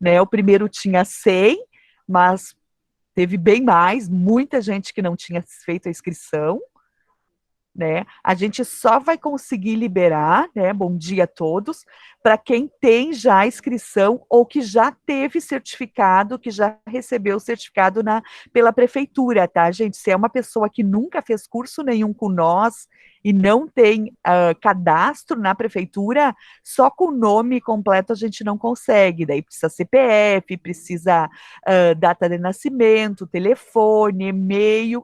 né? O primeiro tinha 100, mas teve bem mais, muita gente que não tinha feito a inscrição, né? A gente só vai conseguir liberar, né? Bom dia a todos, para quem tem já a inscrição ou que já teve certificado, que já recebeu o certificado pela prefeitura, tá, gente? Se é uma pessoa que nunca fez curso nenhum com nós e não tem cadastro na prefeitura, só com o nome completo a gente não consegue. Daí precisa CPF, precisa data de nascimento, telefone, e-mail,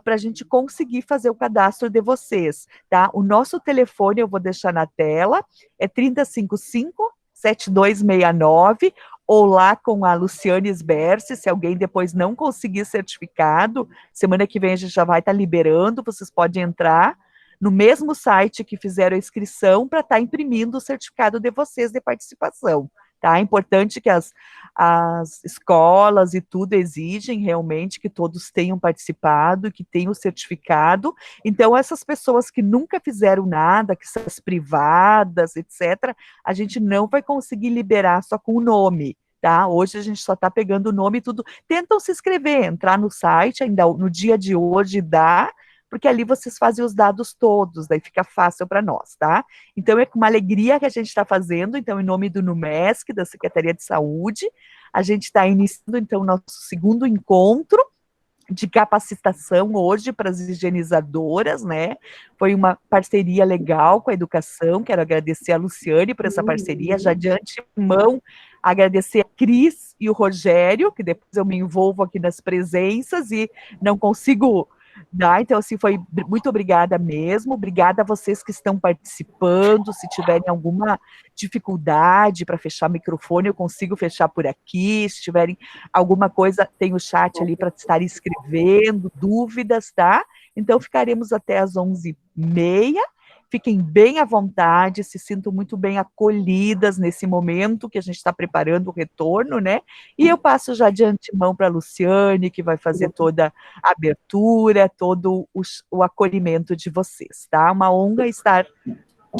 para a gente conseguir fazer o cadastro de vocês, tá? O nosso telefone eu vou deixar na tela, é 3055-7269, ou lá com a Luciane Sberce, se alguém depois não conseguir certificado, semana que vem a gente já vai estar liberando, vocês podem entrar no mesmo site que fizeram a inscrição para estar imprimindo o certificado de vocês de participação. Tá? É importante que as escolas e tudo exigem realmente que todos tenham participado, que tenham o certificado. Então, essas pessoas que nunca fizeram nada, que são as privadas, etc., a gente não vai conseguir liberar só com o nome. Tá? Hoje a gente só está pegando o nome e tudo. Tentam se inscrever, entrar no site, ainda no dia de hoje dá, porque ali vocês fazem os dados todos, daí fica fácil para nós, tá? Então, é com uma alegria que a gente está fazendo, então, em nome do NUMESC, da Secretaria de Saúde, a gente está iniciando, então, nosso segundo encontro de capacitação hoje para as higienizadoras, né? Foi uma parceria legal com a educação, quero agradecer a Luciane por essa parceria, já de antemão agradecer a Cris e o Rogério, que depois eu me envolvo aqui nas presenças e não consigo então, assim, foi muito obrigada mesmo, obrigada a vocês que estão participando, se tiverem alguma dificuldade para fechar o microfone, eu consigo fechar por aqui, se tiverem alguma coisa, tem o chat ali para estar escrevendo, dúvidas, tá? Então, ficaremos até às 11h30, fiquem bem à vontade, se sintam muito bem acolhidas nesse momento que a gente está preparando o retorno, né? E eu passo já de antemão para a Luciane, que vai fazer toda a abertura, todo o acolhimento de vocês, tá? Uma honra estar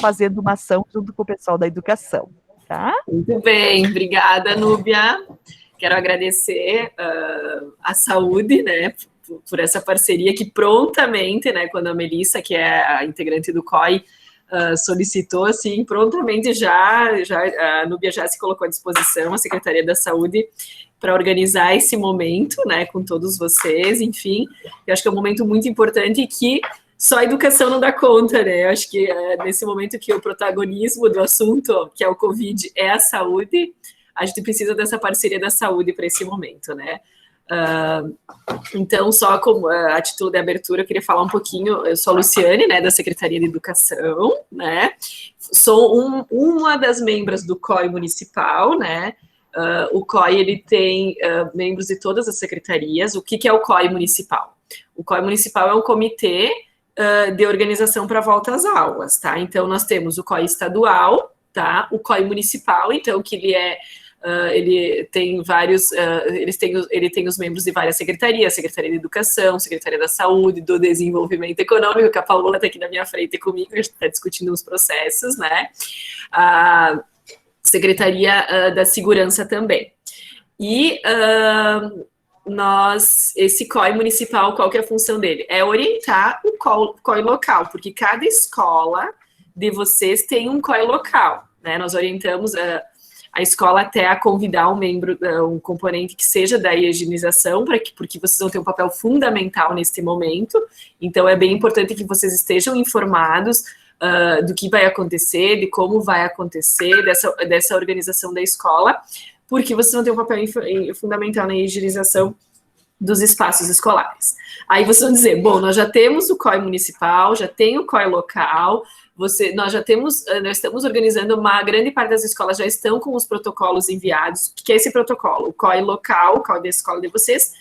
fazendo uma ação junto com o pessoal da educação, tá? Muito bem, obrigada, Núbia. Quero agradecer a Saúde, né, por essa parceria que prontamente, né, quando a Melissa, que é a integrante do COI, solicitou, assim, prontamente a Núbia já se colocou à disposição, a Secretaria da Saúde, para organizar esse momento, né, com todos vocês, enfim, eu acho que é um momento muito importante e que só a educação não dá conta, né, eu acho que nesse momento que o protagonismo do assunto, que é o Covid, é a saúde, a gente precisa dessa parceria da saúde para esse momento, né. Então, só como a título de abertura, eu queria falar um pouquinho, eu sou a Luciane, né, da Secretaria de Educação, né, sou uma das membros do COI municipal, né, o COI, ele tem membros de todas as secretarias. O que é o COI municipal? O COI municipal é um comitê de organização para a volta às aulas, tá? Então, nós temos o COI estadual, tá? O COI municipal, então, que ele tem vários, ele tem os membros de várias secretarias, Secretaria de Educação, Secretaria da Saúde, do Desenvolvimento Econômico, que a Paola está aqui na minha frente comigo, a gente está discutindo os processos, né? A Secretaria da Segurança também. E esse COI municipal, qual que é a função dele? É orientar o COI local, porque cada escola de vocês tem um COI local, né? Nós orientamos a escola até a convidar um membro, um componente que seja da higienização, porque vocês vão ter um papel fundamental nesse momento, então é bem importante que vocês estejam informados do que vai acontecer, de como vai acontecer, dessa organização da escola, porque vocês vão ter um papel fundamental na higienização dos espaços escolares. Aí vocês vão dizer, bom, nós já temos o COI municipal, já tem o COI local, nós estamos organizando, uma grande parte das escolas já estão com os protocolos enviados. O que é esse protocolo? O COI local, o COI da escola de vocês,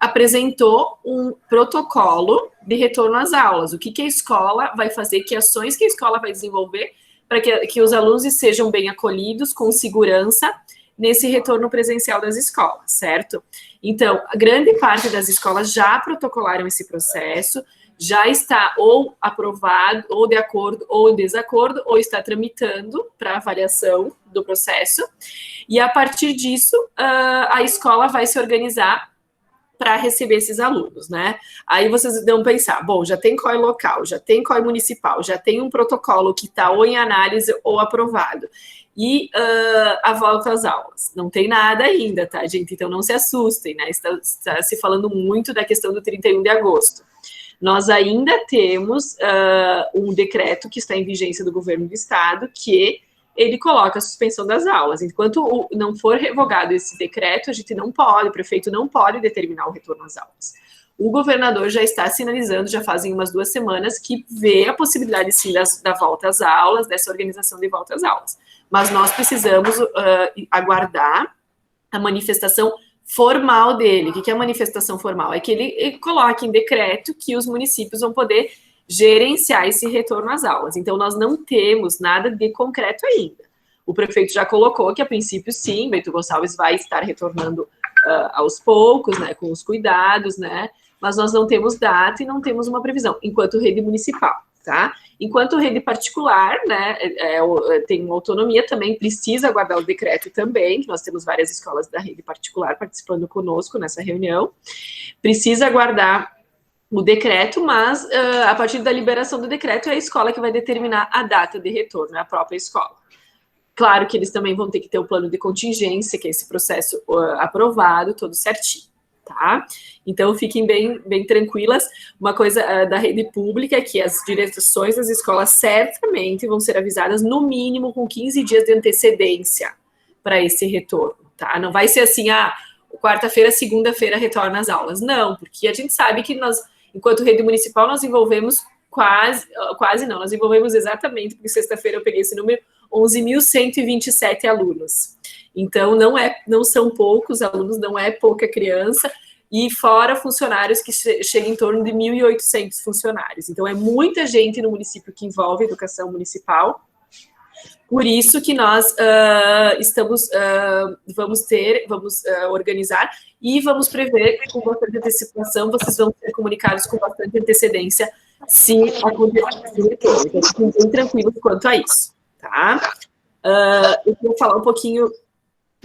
apresentou um protocolo de retorno às aulas. O que a escola vai fazer, que ações que a escola vai desenvolver para que os alunos sejam bem acolhidos, com segurança, nesse retorno presencial das escolas, certo? Então, a grande parte das escolas já protocolaram esse processo, já está ou aprovado, ou de acordo, ou em desacordo, ou está tramitando para avaliação do processo. E a partir disso, a escola vai se organizar para receber esses alunos, né? Aí vocês vão pensar, bom, já tem COI local, já tem COI municipal, já tem um protocolo que está ou em análise ou aprovado. E a volta às aulas. Não tem nada ainda, tá, gente? Então não se assustem, né? Está se falando muito da questão do 31 de agosto. Nós ainda temos um decreto que está em vigência do governo do estado, que ele coloca a suspensão das aulas. Enquanto não for revogado esse decreto, a gente não pode, o prefeito não pode determinar o retorno às aulas. O governador já está sinalizando, já fazem umas 2 semanas, que vê a possibilidade, sim, da volta às aulas, dessa organização de volta às aulas. Mas nós precisamos aguardar a manifestação formal dele. O que é a manifestação formal? É que ele coloque em decreto que os municípios vão poder gerenciar esse retorno às aulas. Então, nós não temos nada de concreto ainda. O prefeito já colocou que, a princípio, sim, Bento Gonçalves vai estar retornando aos poucos, né, com os cuidados, né, mas nós não temos data e não temos uma previsão, enquanto rede municipal, tá? Enquanto rede particular, né, tem uma autonomia também, precisa aguardar o decreto também, que nós temos várias escolas da rede particular participando conosco nessa reunião, precisa aguardar o decreto, mas a partir da liberação do decreto é a escola que vai determinar a data de retorno, é a própria escola. Claro que eles também vão ter que ter o plano de contingência, que é esse processo aprovado, todo certinho, tá? Então, fiquem bem tranquilas. Uma coisa da rede pública é que as direções das escolas certamente vão ser avisadas, no mínimo, com 15 dias de antecedência para esse retorno, tá? Não vai ser assim, quarta-feira, segunda-feira retorna às aulas. Não, porque a gente sabe que nós, enquanto rede municipal, nós envolvemos quase não, nós envolvemos exatamente, porque sexta-feira eu peguei esse número, 11.127 alunos. Então, não são poucos alunos, não é pouca criança, e fora funcionários que chegam em torno de 1.800 funcionários. Então, é muita gente no município que envolve a educação municipal. Por isso que nós vamos organizar e vamos prever com bastante antecipação, vocês vão ser comunicados com bastante antecedência se acontecer. Então, fiquem bem tranquilos quanto a isso, tá? Eu vou falar um pouquinho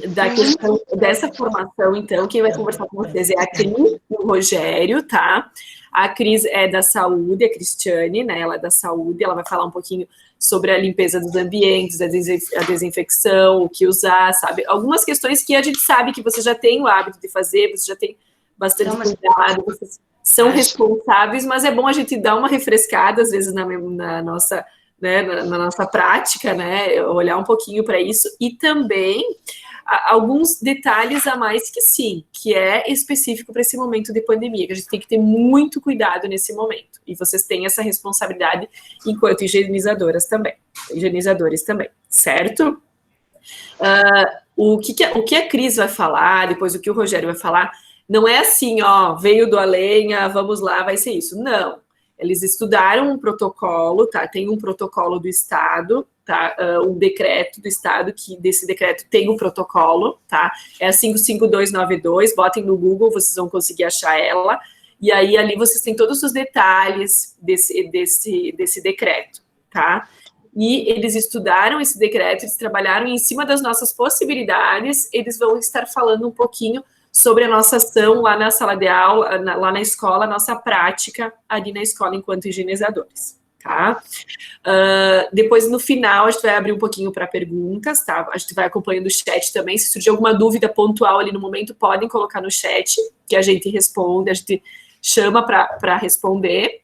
da questão dessa formação, então, quem vai conversar com vocês é a Cris e o Rogério, tá? A Cris é da saúde, a Cristiane, né, ela é da saúde, ela vai falar um pouquinho sobre a limpeza dos ambientes, a desinfecção, o que usar, sabe? Algumas questões que a gente sabe que você já tem o hábito de fazer, você já tem bastante cuidado, vocês são responsáveis, mas é bom a gente dar uma refrescada, às vezes, na nossa, né, na nossa prática, né, olhar um pouquinho para isso, e também alguns detalhes a mais que sim, que é específico para esse momento de pandemia, que a gente tem que ter muito cuidado nesse momento, e vocês têm essa responsabilidade enquanto higienizadores também, certo? O que a Cris vai falar, depois o que o Rogério vai falar, não é assim, veio do além, vamos lá, vai ser isso, não. Eles estudaram um protocolo, tá? Tem um protocolo do Estado, tá? Um decreto do Estado, que desse decreto tem um protocolo, tá? É a 55292, botem no Google, vocês vão conseguir achar ela. E aí, ali, vocês têm todos os detalhes desse decreto, tá? E eles estudaram esse decreto, eles trabalharam em cima das nossas possibilidades, eles vão estar falando um pouquinho sobre a nossa ação lá na sala de aula, lá na escola, a nossa prática ali na escola enquanto higienizadores, tá? Depois, no final, a gente vai abrir um pouquinho para perguntas, tá? A gente vai acompanhando o chat também. Se surgir alguma dúvida pontual ali no momento, podem colocar no chat, que a gente responde, a gente chama para responder.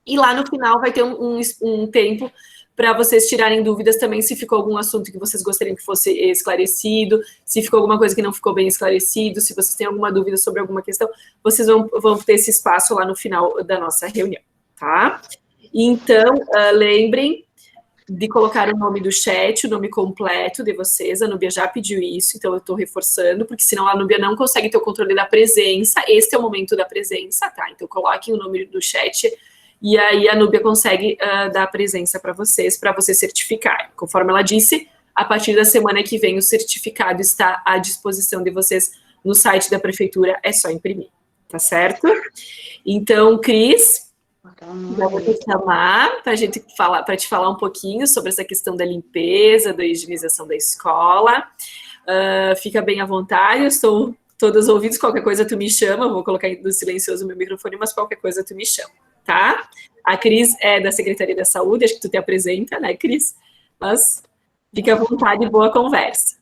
E lá no final vai ter um tempo para vocês tirarem dúvidas também, se ficou algum assunto que vocês gostariam que fosse esclarecido, se ficou alguma coisa que não ficou bem esclarecido, se vocês têm alguma dúvida sobre alguma questão, vocês vão ter esse espaço lá no final da nossa reunião, tá? Então, lembrem de colocar o nome do chat, o nome completo de vocês. A Núbia já pediu isso, então eu estou reforçando, porque senão a Núbia não consegue ter o controle da presença. Este é o momento da presença, tá? Então, coloquem o nome do chat, e aí a Núbia consegue dar a presença para vocês certificarem. Conforme ela disse, a partir da semana que vem o certificado está à disposição de vocês no site da prefeitura, é só imprimir, tá certo? Então, Cris, Então, não Já vou é te chamar para te falar um pouquinho sobre essa questão da limpeza, da higienização da escola. Fica bem à vontade, eu estou todos os ouvidos, qualquer coisa tu me chama, vou colocar no silencioso o meu microfone, mas qualquer coisa tu me chama, tá? A Cris é da Secretaria da Saúde, acho que tu te apresenta, né, Cris? Mas fica à vontade, boa conversa.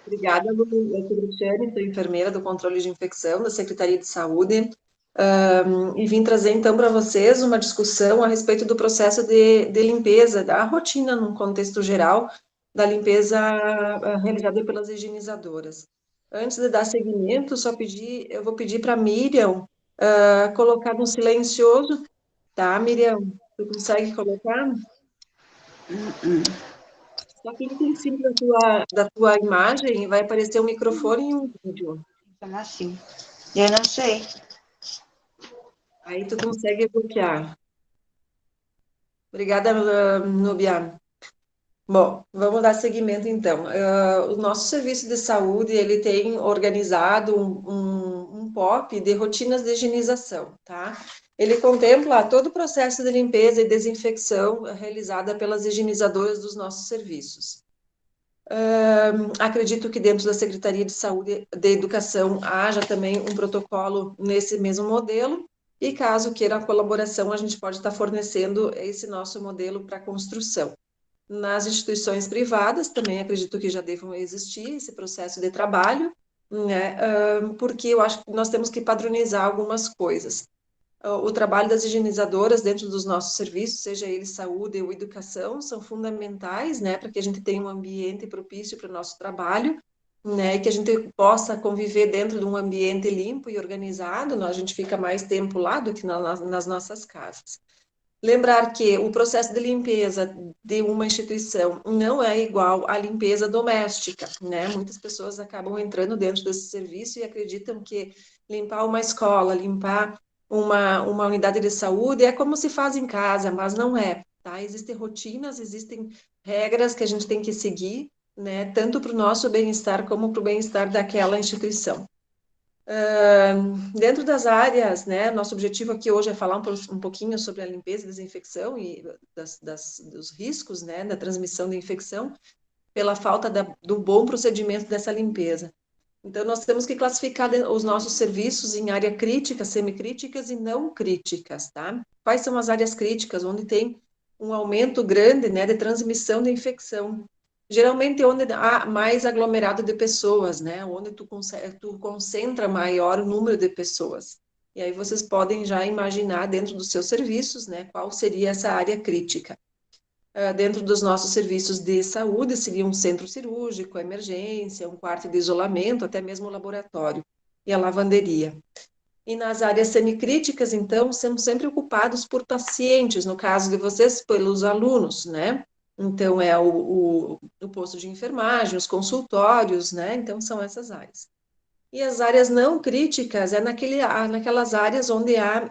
Obrigada, Lu. Eu sou Cristiane, sou enfermeira do controle de infecção da Secretaria de Saúde, e vim trazer então para vocês uma discussão a respeito do processo de limpeza, da rotina, num contexto geral, da limpeza realizada pelas higienizadoras. Antes de dar seguimento, eu vou pedir para a Miriam colocar no silencioso, tá, Miriam? Tu consegue colocar? Só clica em cima da tua imagem e vai aparecer um microfone e um vídeo. Como assim? Eu não sei. Aí tu consegue bloquear. Obrigada, Nubian. Bom, vamos dar seguimento então. O nosso serviço de saúde, ele tem organizado um POP de rotinas de higienização, tá? Ele contempla todo o processo de limpeza e desinfecção realizada pelas higienizadoras dos nossos serviços. Acredito que dentro da Secretaria de Saúde e de Educação haja também um protocolo nesse mesmo modelo, e caso queira a colaboração, a gente pode estar fornecendo esse nosso modelo para construção. Nas instituições privadas, também acredito que já devam existir esse processo de trabalho, né? Porque eu acho que nós temos que padronizar algumas coisas. O trabalho das higienizadoras dentro dos nossos serviços, seja ele saúde ou educação, são fundamentais, né, para que a gente tenha um ambiente propício para o nosso trabalho, né, e que a gente possa conviver dentro de um ambiente limpo e organizado, a gente fica mais tempo lá do que nas nossas casas. Lembrar que o processo de limpeza de uma instituição não é igual à limpeza doméstica, né? Muitas pessoas acabam entrando dentro desse serviço e acreditam que limpar uma escola, limpar uma unidade de saúde é como se faz em casa, mas não é, tá? Existem rotinas, existem regras que a gente tem que seguir, né? Tanto para o nosso bem-estar como para o bem-estar daquela instituição. Dentro das áreas, né, nosso objetivo aqui hoje é falar um pouquinho sobre a limpeza e desinfecção e dos riscos, né, da transmissão da infecção pela falta do bom procedimento dessa limpeza. Então, nós temos que classificar os nossos serviços em área crítica, semicríticas e não críticas, tá? Quais são as áreas críticas, onde tem um aumento grande, né, de transmissão de infecção? Geralmente onde há mais aglomerado de pessoas, né? Onde tu concentra maior número de pessoas. E aí vocês podem já imaginar dentro dos seus serviços, né? Qual seria essa área crítica. Dentro dos nossos serviços de saúde, seria um centro cirúrgico, emergência, um quarto de isolamento, até mesmo o laboratório e a lavanderia. E nas áreas semicríticas, então, somos sempre ocupados por pacientes, no caso de vocês, pelos alunos, né? Então, é o posto de enfermagem, os consultórios, né? Então, são essas áreas. E as áreas não críticas é naquelas áreas onde há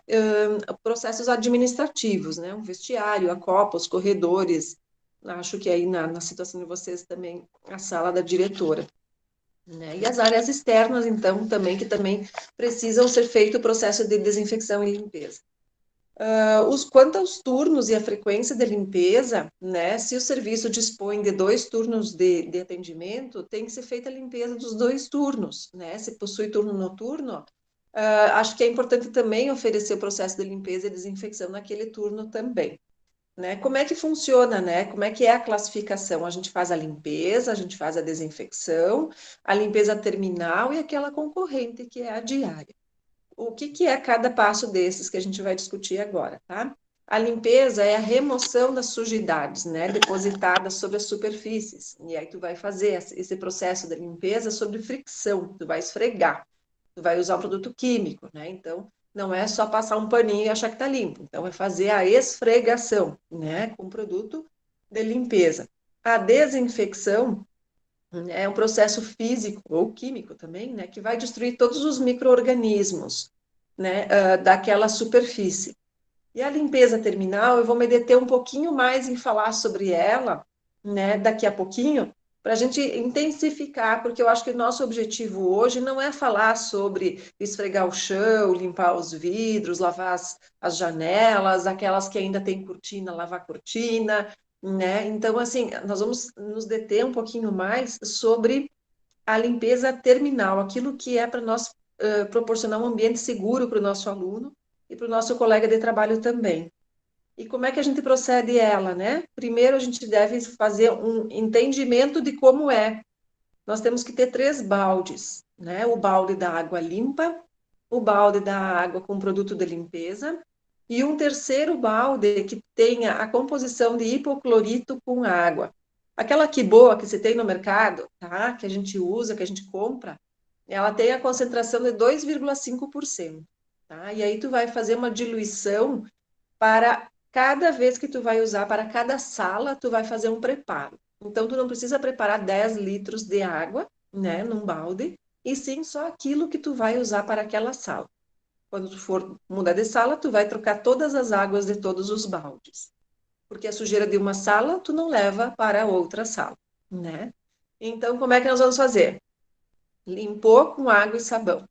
processos administrativos, né? Um vestiário, a copa, os corredores. Acho que aí na situação de vocês também, a sala da diretora. Né? E as áreas externas, então, também, que também precisam ser feito o processo de desinfecção e limpeza. Quanto aos turnos e a frequência de limpeza, né, se o serviço dispõe de 2 turnos de atendimento, tem que ser feita a limpeza dos 2 turnos, né? Se possui turno noturno, acho que é importante também oferecer o processo de limpeza e desinfecção naquele turno também. Né? Como é que funciona, né? Como é que é a classificação? A gente faz a limpeza, a gente faz a desinfecção, a limpeza terminal e aquela concorrente, que é a diária. O que é cada passo desses que a gente vai discutir agora, tá? A limpeza é a remoção das sujidades, né, depositadas sobre as superfícies. E aí tu vai fazer esse processo de limpeza sobre fricção, tu vai esfregar, tu vai usar um produto químico, né? Então, não é só passar um paninho e achar que tá limpo. Então, é fazer a esfregação, né, com produto de limpeza. A desinfecção é um processo físico ou químico também, né, que vai destruir todos os micro-organismos, né, daquela superfície. E a limpeza terminal, eu vou me deter um pouquinho mais em falar sobre ela, né, daqui a pouquinho, para a gente intensificar, porque eu acho que o nosso objetivo hoje não é falar sobre esfregar o chão, limpar os vidros, lavar as janelas, aquelas que ainda tem cortina, lavar cortina, né? Então, assim, nós vamos nos deter um pouquinho mais sobre a limpeza terminal, aquilo que é para nós proporcionar um ambiente seguro para o nosso aluno e para o nosso colega de trabalho também. E como é que a gente procede ela, né? Primeiro, a gente deve fazer um entendimento de como é. Nós temos que ter 3 baldes, né? O balde da água limpa, o balde da água com produto de limpeza e um terceiro balde que tenha a composição de hipoclorito com água. Aquela que boa que você tem no mercado, tá? Que a gente usa, que a gente compra, ela tem a concentração de 2,5%, tá? E aí tu vai fazer uma diluição para cada vez que tu vai usar, para cada sala, tu vai fazer um preparo. Então, tu não precisa preparar 10 litros de água, né, num balde, e sim só aquilo que tu vai usar para aquela sala. Quando tu for mudar de sala, tu vai trocar todas as águas de todos os baldes. Porque a sujeira de uma sala, tu não leva para outra sala, né? Então, como é que nós vamos fazer? Limpou com água e sabão.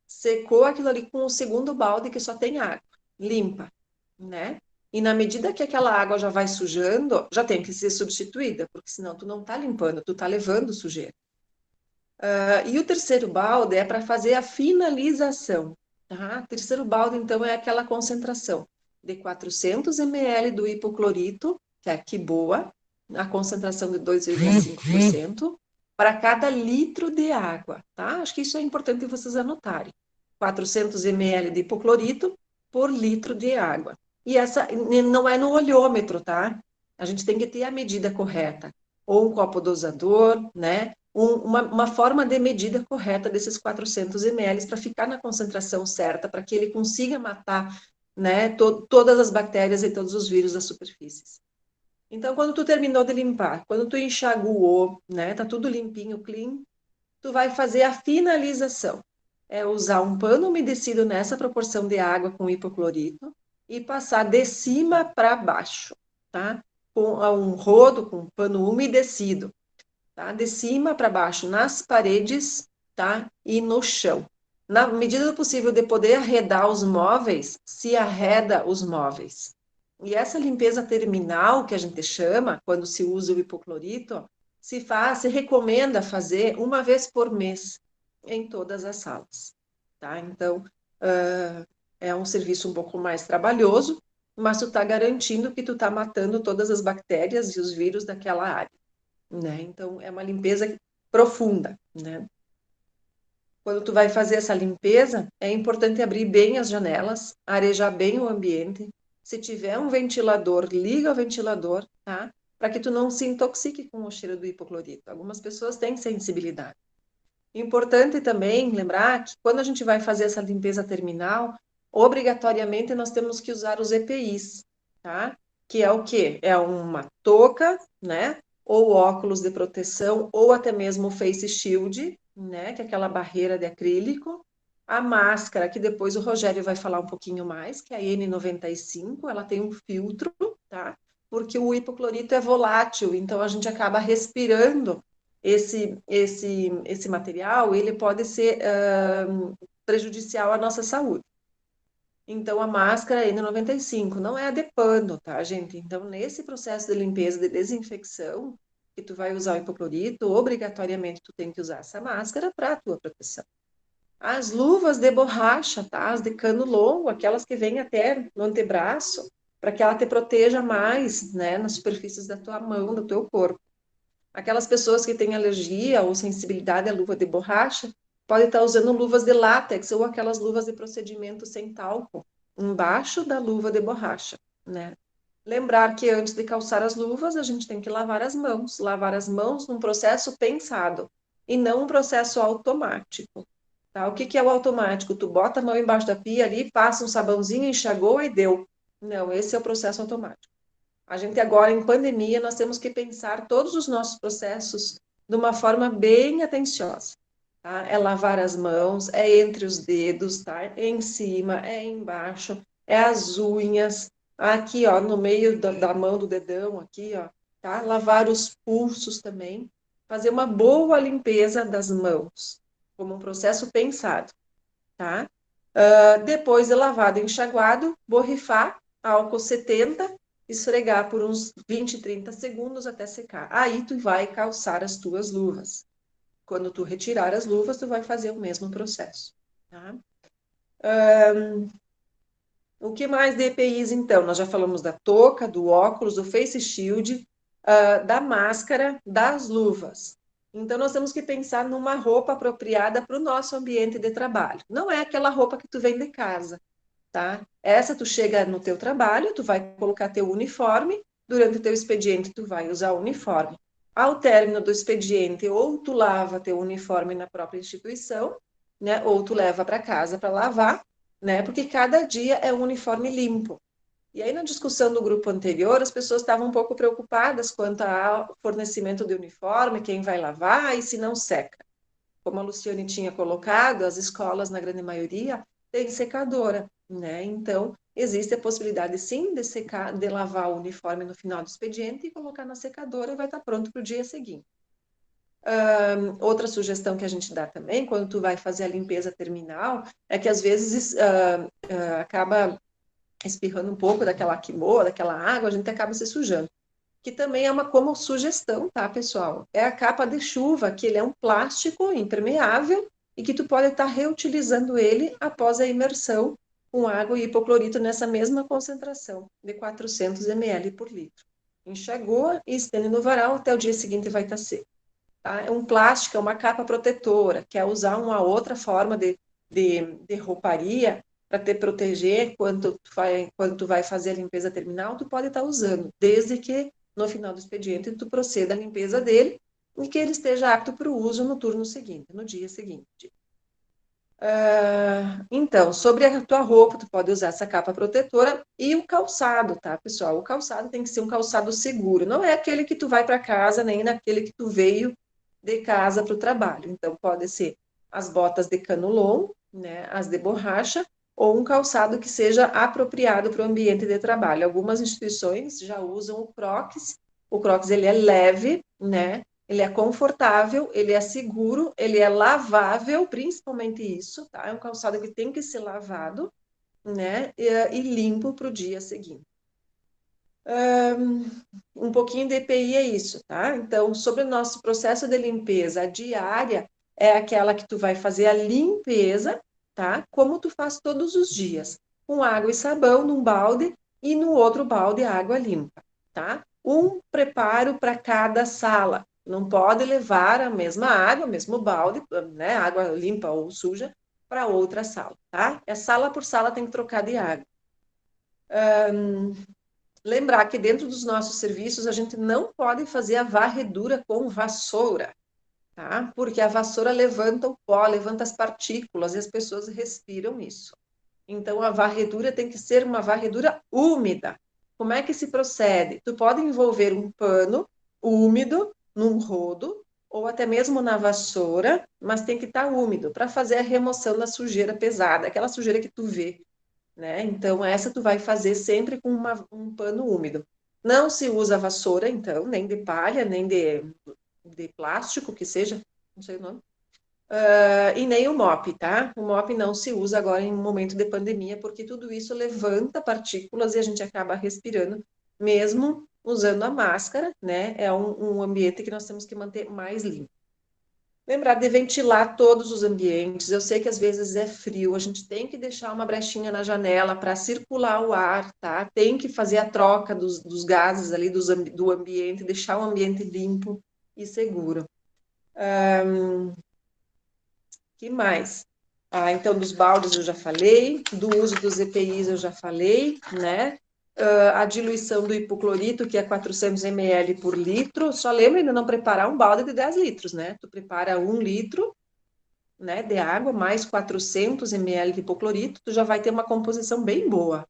Secou aquilo ali com o segundo balde que só tem água. Limpa, né? E na medida que aquela água já vai sujando, já tem que ser substituída, porque senão tu não tá limpando, tu tá levando sujeira. E o terceiro balde é para fazer a finalização, tá? O terceiro balde, então, é aquela concentração de 400 ml do hipoclorito, que é que boa, a concentração de 2,5%, para cada litro de água, tá? Acho que isso é importante vocês anotarem. 400 ml de hipoclorito por litro de água. E essa não é no olhômetro, tá? A gente tem que ter a medida correta. Ou um copo dosador, né? Uma forma de medida correta desses 400 ml para ficar na concentração certa, para que ele consiga matar, né, todas as bactérias e todos os vírus das superfícies. Então, quando tu terminou de limpar, quando tu enxaguou, né, tá tudo limpinho, clean, tu vai fazer a finalização. É usar um pano umedecido nessa proporção de água com hipoclorito e passar de cima para baixo, tá? Com um rodo, com um pano umedecido, tá? De cima para baixo, nas paredes, tá? E no chão. Na medida do possível de poder arredar os móveis, se arreda os móveis. E essa limpeza terminal, que a gente chama, quando se usa o hipoclorito, se recomenda fazer uma vez por mês em todas as salas, tá? Então, é um serviço um pouco mais trabalhoso, mas tu tá garantindo que tu tá matando todas as bactérias e os vírus daquela área, né? Então, é uma limpeza profunda, né? Quando tu vai fazer essa limpeza, é importante abrir bem as janelas, arejar bem o ambiente. Se tiver um ventilador, liga o ventilador, tá? Para que tu não se intoxique com o cheiro do hipoclorito. Algumas pessoas têm sensibilidade. Importante também lembrar que quando a gente vai fazer essa limpeza terminal, obrigatoriamente nós temos que usar os EPIs, tá? Que é o quê? É uma touca, né? Ou óculos de proteção, ou até mesmo o face shield, né? Que é aquela barreira de acrílico. A máscara, que depois o Rogério vai falar um pouquinho mais, que é a N95, ela tem um filtro, tá? Porque o hipoclorito é volátil, então a gente acaba respirando esse material, ele pode ser prejudicial à nossa saúde. Então, a máscara N95 não é a de pano, tá, gente? Então, nesse processo de limpeza, de desinfecção, que tu vai usar o hipoclorito, obrigatoriamente tu tem que usar essa máscara para a tua proteção. As luvas de borracha, tá? As de cano longo, aquelas que vêm até no antebraço, para que ela te proteja mais, né, nas superfícies da tua mão, do teu corpo. Aquelas pessoas que têm alergia ou sensibilidade à luva de borracha podem estar usando luvas de látex ou aquelas luvas de procedimento sem talco embaixo da luva de borracha, né? Lembrar que antes de calçar as luvas, a gente tem que lavar as mãos num processo pensado e não um processo automático, tá? O que é o automático? Tu bota a mão embaixo da pia ali, passa um sabãozinho, enxagou e deu. Não, esse é o processo automático. A gente agora, em pandemia, nós temos que pensar todos os nossos processos de uma forma bem atenciosa, tá? É lavar as mãos, é entre os dedos, tá? É em cima, é embaixo, é as unhas, aqui, ó, no meio da mão do dedão, aqui, ó, tá? Lavar os pulsos também, fazer uma boa limpeza das mãos, como um processo pensado, tá? Depois de lavado e enxaguado, borrifar álcool 70, esfregar por uns 20, 30 segundos até secar. Aí tu vai calçar as tuas luvas. Quando tu retirar as luvas, tu vai fazer o mesmo processo, tá? O que mais de EPIs, então? Nós já falamos da touca, do óculos, do face shield, da máscara, das luvas. Então, nós temos que pensar numa roupa apropriada para o nosso ambiente de trabalho. Não é aquela roupa que tu vem de casa, tá? Essa tu chega no teu trabalho, tu vai colocar teu uniforme, durante o teu expediente tu vai usar o uniforme. Ao término do expediente, ou tu lava teu uniforme na própria instituição, né? Ou tu leva para casa para lavar, né? Porque cada dia é um uniforme limpo. E aí, na discussão do grupo anterior, as pessoas estavam um pouco preocupadas quanto ao fornecimento de uniforme, quem vai lavar e se não seca. Como a Luciane tinha colocado, as escolas, na grande maioria, têm secadora, né? Então, existe a possibilidade, sim, de secar, de lavar o uniforme no final do expediente e colocar na secadora e vai estar pronto para o dia seguinte. Outra sugestão que a gente dá também, quando tu vai fazer a limpeza terminal, é que às vezes acaba espirrando um pouco daquela quimoa, daquela água, a gente acaba se sujando. Que também é uma como sugestão, tá, pessoal? É a capa de chuva, que ele é um plástico impermeável e que tu pode estar reutilizando ele após a imersão com água e hipoclorito nessa mesma concentração, de 400 ml por litro. Enxagou e estende no varal, até o dia seguinte vai estar seco. Tá? É um plástico, é uma capa protetora, quer usar uma outra forma de rouparia para te proteger quando tu vai fazer a limpeza terminal, tu pode estar usando, desde que no final do expediente tu proceda a limpeza dele e que ele esteja apto para o uso no turno seguinte, no dia seguinte. Então, sobre a tua roupa, tu pode usar essa capa protetora e o calçado, tá, pessoal? O calçado tem que ser um calçado seguro, não é aquele que tu vai para casa, nem naquele que tu veio de casa para o trabalho. Então, pode ser as botas de cano longo, né, as de borracha, ou um calçado que seja apropriado para o ambiente de trabalho. Algumas instituições já usam o Crocs. O Crocs, ele é leve, né? Ele é confortável, ele é seguro, ele é lavável, principalmente isso, tá? É um calçado que tem que ser lavado, né? E limpo para o dia seguinte. Um pouquinho de EPI é isso, tá? Então, sobre o nosso processo de limpeza, a diária é aquela que tu vai fazer a limpeza, tá? Como tu faz todos os dias, com água e sabão num balde e no outro balde água limpa, tá? Um preparo para cada sala. Não pode levar a mesma água, o mesmo balde, né? Água limpa ou suja, para outra sala, tá? É sala por sala tem que trocar de água. Lembrar que dentro dos nossos serviços a gente não pode fazer a varredura com vassoura, tá? Porque a vassoura levanta o pó, levanta as partículas e as pessoas respiram isso. Então a varredura tem que ser uma varredura úmida. Como é que se procede? Tu pode envolver um pano úmido num rodo ou até mesmo na vassoura, mas tem que estar úmido para fazer a remoção da sujeira pesada, aquela sujeira que tu vê, né? Então, essa tu vai fazer sempre com um pano úmido. Não se usa vassoura, então, nem de palha, nem de plástico, que seja, não sei o nome, e nem o mop, tá? O mop não se usa agora em um momento de pandemia, porque tudo isso levanta partículas e a gente acaba respirando, mesmo usando a máscara, né? É um ambiente que nós temos que manter mais limpo. Lembrar de ventilar todos os ambientes. Eu sei que às vezes é frio, a gente tem que deixar uma brechinha na janela para circular o ar, tá? Tem que fazer a troca dos gases ali do ambiente, deixar o ambiente limpo e seguro. Que mais? Então, dos baldes eu já falei, do uso dos EPIs eu já falei, né? A diluição do hipoclorito, que é 400 ml por litro. Só lembra de não preparar um balde de 10 litros, né? Tu prepara 1 litro, né, de água, mais 400 ml de hipoclorito, tu já vai ter uma composição bem boa.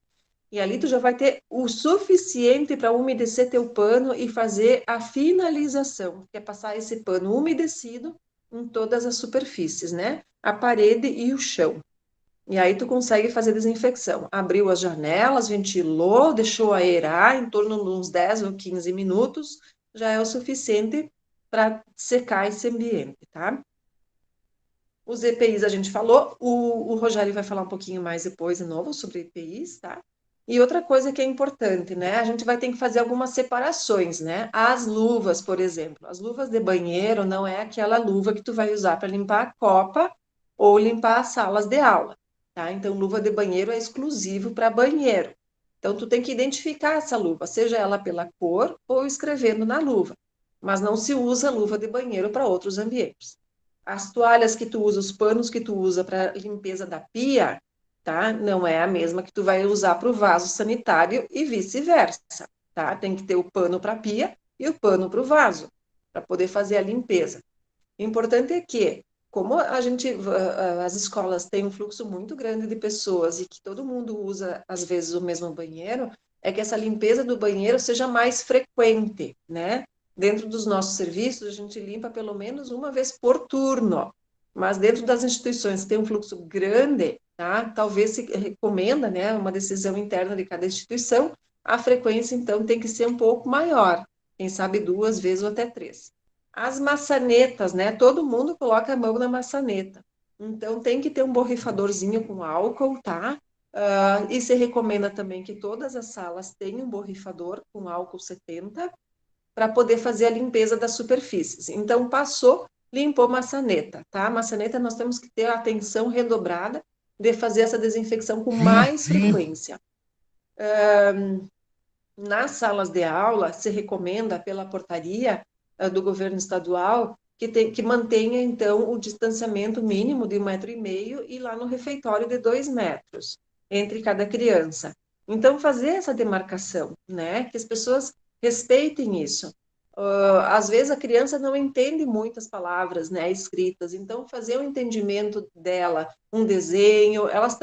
E ali tu já vai ter o suficiente para umedecer teu pano e fazer a finalização, que é passar esse pano umedecido em todas as superfícies, né? A parede e o chão. E aí tu consegue fazer desinfecção. Abriu as janelas, ventilou, deixou aerar em torno de uns 10 ou 15 minutos, já é o suficiente para secar esse ambiente, tá? Os EPIs a gente falou, o Rogério vai falar um pouquinho mais depois de novo sobre EPIs, tá? E outra coisa que é importante, né? A gente vai ter que fazer algumas separações, né? As luvas, por exemplo. As luvas de banheiro não é aquela luva que tu vai usar para limpar a copa ou limpar as salas de aula, tá? Então, luva de banheiro é exclusivo para banheiro. Então, tu tem que identificar essa luva, seja ela pela cor ou escrevendo na luva. Mas não se usa luva de banheiro para outros ambientes. As toalhas que tu usa, os panos que tu usa para limpeza da pia, tá? Não é a mesma que tu vai usar para o vaso sanitário e vice-versa, tá? Tem que ter o pano para a pia e o pano para o vaso, para poder fazer a limpeza. O importante é que, como as escolas têm um fluxo muito grande de pessoas e que todo mundo usa, às vezes, o mesmo banheiro, é que essa limpeza do banheiro seja mais frequente, né? Dentro dos nossos serviços, a gente limpa pelo menos uma vez por turno, mas dentro das instituições que tem um fluxo grande, tá? Talvez se recomenda, né, uma decisão interna de cada instituição, a frequência, então, tem que ser um pouco maior, quem sabe 2 vezes ou até 3. As maçanetas, né? Todo mundo coloca a mão na maçaneta. Então, tem que ter um borrifadorzinho com álcool, tá? E se recomenda também que todas as salas tenham um borrifador com álcool 70 para poder fazer a limpeza das superfícies. Então, passou, limpou maçaneta, tá? Maçaneta nós temos que ter a atenção redobrada de fazer essa desinfecção com mais frequência. Nas salas de aula, se recomenda pela portaria do governo estadual que mantenha, então, o distanciamento mínimo de 1,5 m e lá no refeitório de 2 metros entre cada criança. Então, fazer essa demarcação, né? Que as pessoas respeitem isso. Às vezes a criança não entende muitas palavras, né, escritas, então fazer o entendimento dela, um desenho, elas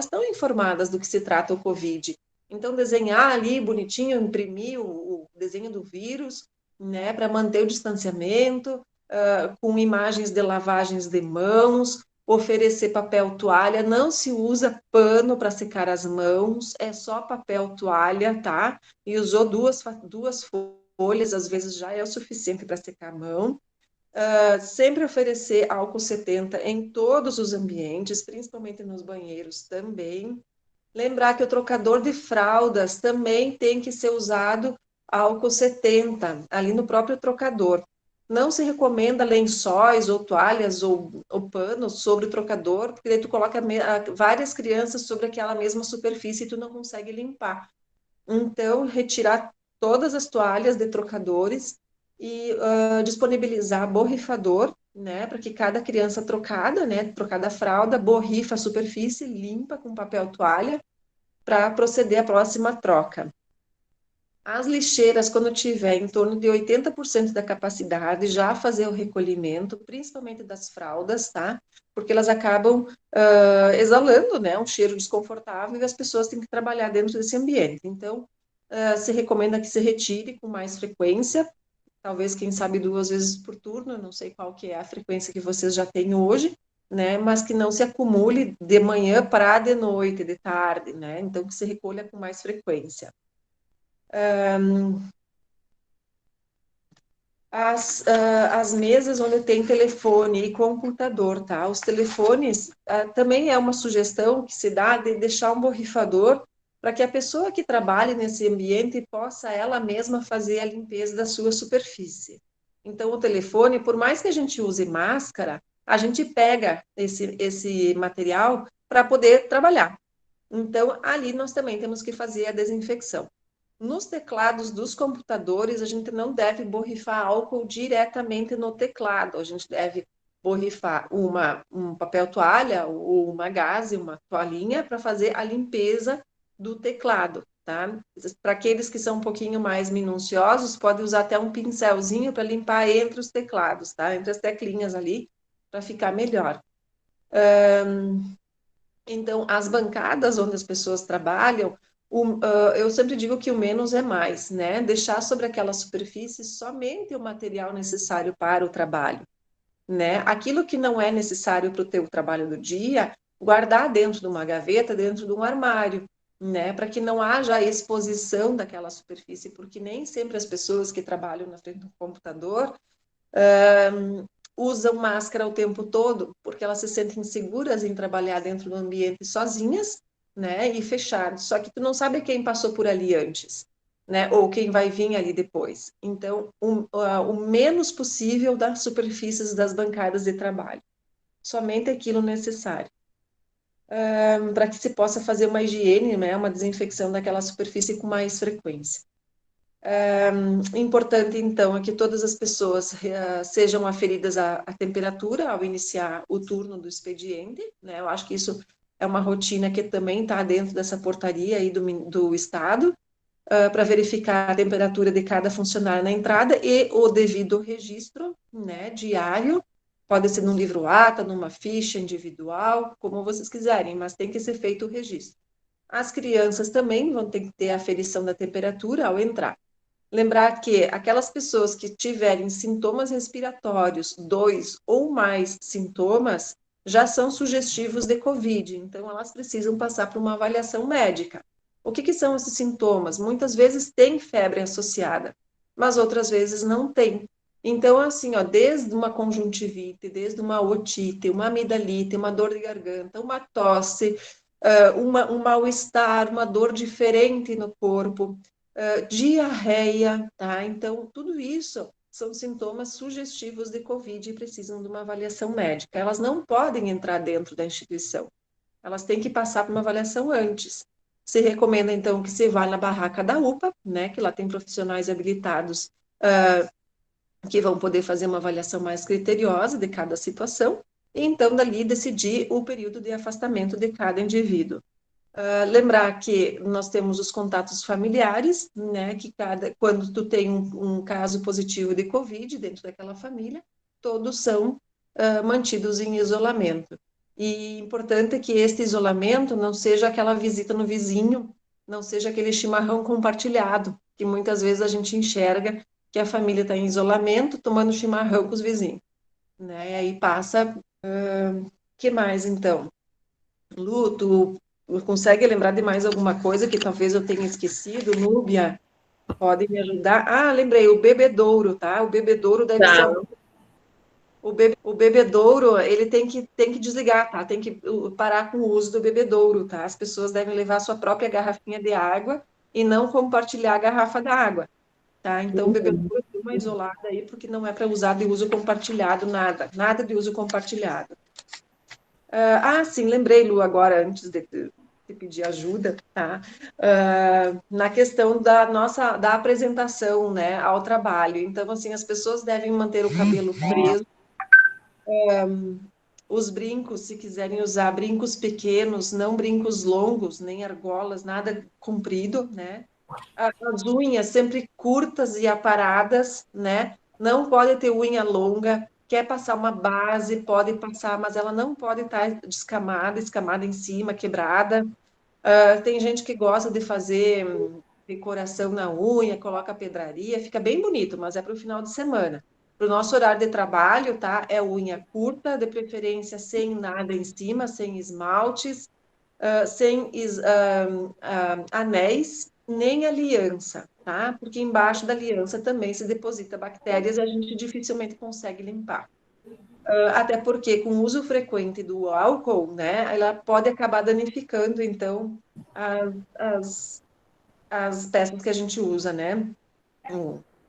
estão informadas do que se trata o Covid. Então, desenhar ali bonitinho, imprimir o desenho do vírus, né, para manter o distanciamento, com imagens de lavagens de mãos, oferecer papel toalha, não se usa pano para secar as mãos, é só papel toalha, tá? E usou duas folhas, às vezes já é o suficiente para secar a mão. Sempre oferecer álcool 70 em todos os ambientes, principalmente nos banheiros também. Lembrar que o trocador de fraldas também tem que ser usado álcool 70, ali no próprio trocador. Não se recomenda lençóis ou toalhas ou panos sobre o trocador, porque daí tu coloca várias crianças sobre aquela mesma superfície e tu não consegue limpar. Então, retirar todas as toalhas de trocadores e disponibilizar borrifador, né, para que cada criança trocada, né, trocada a fralda, borrifa a superfície, limpa com papel toalha, para proceder à próxima troca. As lixeiras, quando tiver em torno de 80% da capacidade, já fazer o recolhimento, principalmente das fraldas, tá? Porque elas acabam exalando, né, um cheiro desconfortável e as pessoas têm que trabalhar dentro desse ambiente. Então, se recomenda que se retire com mais frequência, talvez, quem sabe, 2 vezes por turno, não sei qual que é a frequência que vocês já têm hoje, né, mas que não se acumule de manhã para de noite, de tarde, né, então que se recolha com mais frequência. As mesas onde tem telefone e computador, tá? Os telefones também é uma sugestão que se dá de deixar um borrifador para que a pessoa que trabalhe nesse ambiente possa ela mesma fazer a limpeza da sua superfície. Então, o telefone, por mais que a gente use máscara, a gente pega esse material para poder trabalhar. Então, ali nós também temos que fazer a desinfecção. Nos teclados dos computadores, a gente não deve borrifar álcool diretamente no teclado, a gente deve borrifar um papel toalha ou uma gaze, uma toalhinha, para fazer a limpeza do teclado, tá? Para aqueles que são um pouquinho mais minuciosos, pode usar até um pincelzinho para limpar entre os teclados, tá? Entre as teclinhas ali, para ficar melhor. Então, as bancadas onde as pessoas trabalham, eu sempre digo que o menos é mais, né? Deixar sobre aquela superfície somente o material necessário para o trabalho, né? Aquilo que não é necessário para o teu trabalho do dia, guardar dentro de uma gaveta, dentro de um armário, né, para que não haja exposição daquela superfície, porque nem sempre as pessoas que trabalham na frente do computador usam máscara o tempo todo, porque elas se sentem seguras em trabalhar dentro do ambiente sozinhas, né, e fechados. Só que tu não sabe quem passou por ali antes, né, ou quem vai vir ali depois. Então, o menos possível das superfícies das bancadas de trabalho. Somente aquilo necessário. Para que se possa fazer uma higiene, né, uma desinfecção daquela superfície com mais frequência. Importante, então, é que todas as pessoas sejam aferidas a temperatura ao iniciar o turno do expediente, né? Eu acho que isso é uma rotina que também está dentro dessa portaria aí do Estado, para verificar a temperatura de cada funcionário na entrada e o devido registro, né, diário. Pode ser num livro ata, numa ficha individual, como vocês quiserem, mas tem que ser feito o registro. As crianças também vão ter que ter a aferição da temperatura ao entrar. Lembrar que aquelas pessoas que tiverem sintomas respiratórios, 2 ou mais sintomas, já são sugestivos de COVID, então elas precisam passar por uma avaliação médica. O que são esses sintomas? Muitas vezes tem febre associada, mas outras vezes não tem. Então, assim, ó, desde uma conjuntivite, desde uma otite, uma amidalite, uma dor de garganta, uma tosse, um mal-estar, uma dor diferente no corpo, diarreia, tá? Então, tudo isso são sintomas sugestivos de COVID e precisam de uma avaliação médica. Elas não podem entrar dentro da instituição. Elas têm que passar por uma avaliação antes. Se recomenda, então, que se vá na barraca da UPA, né? Que lá tem profissionais habilitados que vão poder fazer uma avaliação mais criteriosa de cada situação, e então, dali, decidir o período de afastamento de cada indivíduo. Lembrar que nós temos os contatos familiares, né, que quando tu tem um caso positivo de COVID dentro daquela família, todos são mantidos em isolamento. E importante é que este isolamento não seja aquela visita no vizinho, não seja aquele chimarrão compartilhado, que muitas vezes a gente enxerga que a família está em isolamento, tomando chimarrão com os vizinhos, né, e aí passa, que mais então? Luto. Consegue lembrar de mais alguma coisa que talvez eu tenha esquecido? Núbia, pode me ajudar? Ah, lembrei, o bebedouro, tá? O bebedouro deve ser... O bebedouro, ele tem que desligar, tá? Tem que parar com o uso do bebedouro, tá? As pessoas devem levar sua própria garrafinha de água e não compartilhar a garrafa da água, tá? Então, o bebedouro tem uma isolada aí, porque não é para usar de uso compartilhado, nada de uso compartilhado. Sim, lembrei, Lu, agora, antes de pedir ajuda, tá? Na questão da apresentação, né, ao trabalho. Então, assim, as pessoas devem manter o cabelo preso, os brincos, se quiserem usar brincos pequenos, não brincos longos, nem argolas, nada comprido, né? As unhas sempre curtas e aparadas, né? Não pode ter unha longa. Quer passar uma base, pode passar, mas ela não pode estar escamada em cima, quebrada. Tem gente que gosta de fazer decoração na unha, coloca pedraria, fica bem bonito, mas é para o final de semana. Para o nosso horário de trabalho, tá? É unha curta, de preferência sem nada em cima, sem esmaltes, sem anéis, nem aliança, tá? Porque embaixo da aliança também se deposita bactérias e a gente dificilmente consegue limpar. Até porque com o uso frequente do álcool, né, ela pode acabar danificando, então, as peças que a gente usa, né?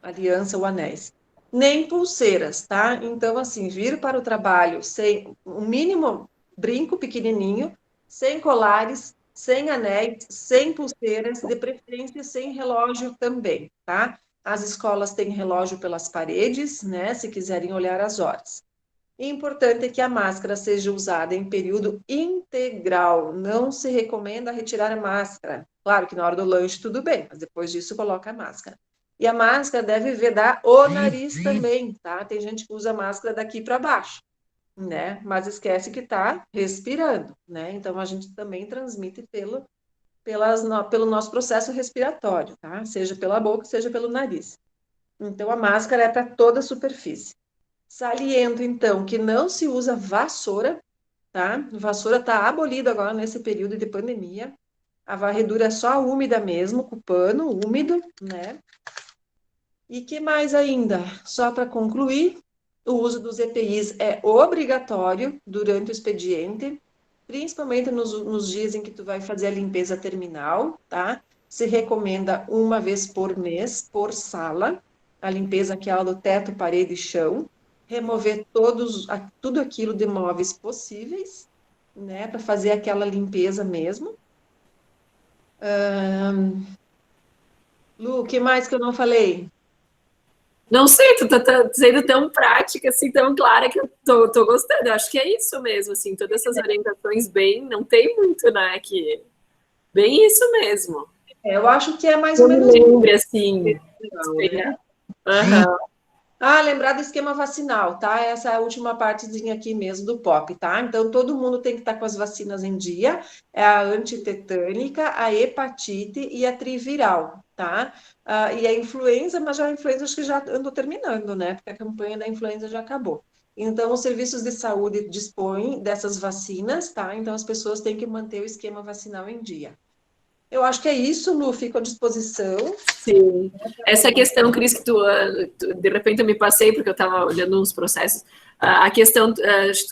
Aliança ou anéis. Nem pulseiras, tá? Então, assim, vir para o trabalho sem o mínimo brinco pequenininho, sem colares, sem anéis, sem pulseiras, de preferência sem relógio também, tá? As escolas têm relógio pelas paredes, né? Se quiserem olhar as horas. E importante é que a máscara seja usada em período integral. Não se recomenda retirar a máscara. Claro que na hora do lanche tudo bem, mas depois disso coloca a máscara. E a máscara deve vedar o nariz também, tá? Tem gente que usa máscara daqui para baixo, né? Mas esquece que está respirando, né? Então a gente também transmite pelo nosso processo respiratório, tá? Seja pela boca, seja pelo nariz. Então a máscara é para toda a superfície. Saliento, então, que não se usa vassoura, tá? Vassoura está abolida agora nesse período de pandemia. A varredura é só úmida mesmo, com pano úmido, né? E que mais ainda? Só para concluir, o uso dos EPIs é obrigatório durante o expediente, principalmente nos dias em que tu vai fazer a limpeza terminal, tá? Se recomenda uma vez por mês, por sala, a limpeza aquela do teto, parede e chão, remover tudo aquilo de móveis possíveis, né? Para fazer aquela limpeza mesmo. Lu, o que mais que eu não falei? Não sei, tu tá sendo tão prática, assim, tão clara, que eu tô gostando. Eu acho que é isso mesmo, assim, todas essas orientações bem, não tem muito, né, que... Bem isso mesmo. Eu acho que é mais ou Eu me menos lembro, assim... né? Aham. Lembrar do esquema vacinal, tá? Essa é a última partezinha aqui mesmo do POP, tá? Então, todo mundo tem que estar com as vacinas em dia. É a antitetânica, a hepatite e a triviral, tá? E a influenza, mas já a influenza acho que já andou terminando, né? Porque a campanha da influenza já acabou. Então, os serviços de saúde dispõem dessas vacinas, tá? Então, as pessoas têm que manter o esquema vacinal em dia. Eu acho que é isso, Lu, fico à disposição. Sim. Essa questão, Cris, que de repente eu me passei, porque eu estava olhando uns processos, a questão, tu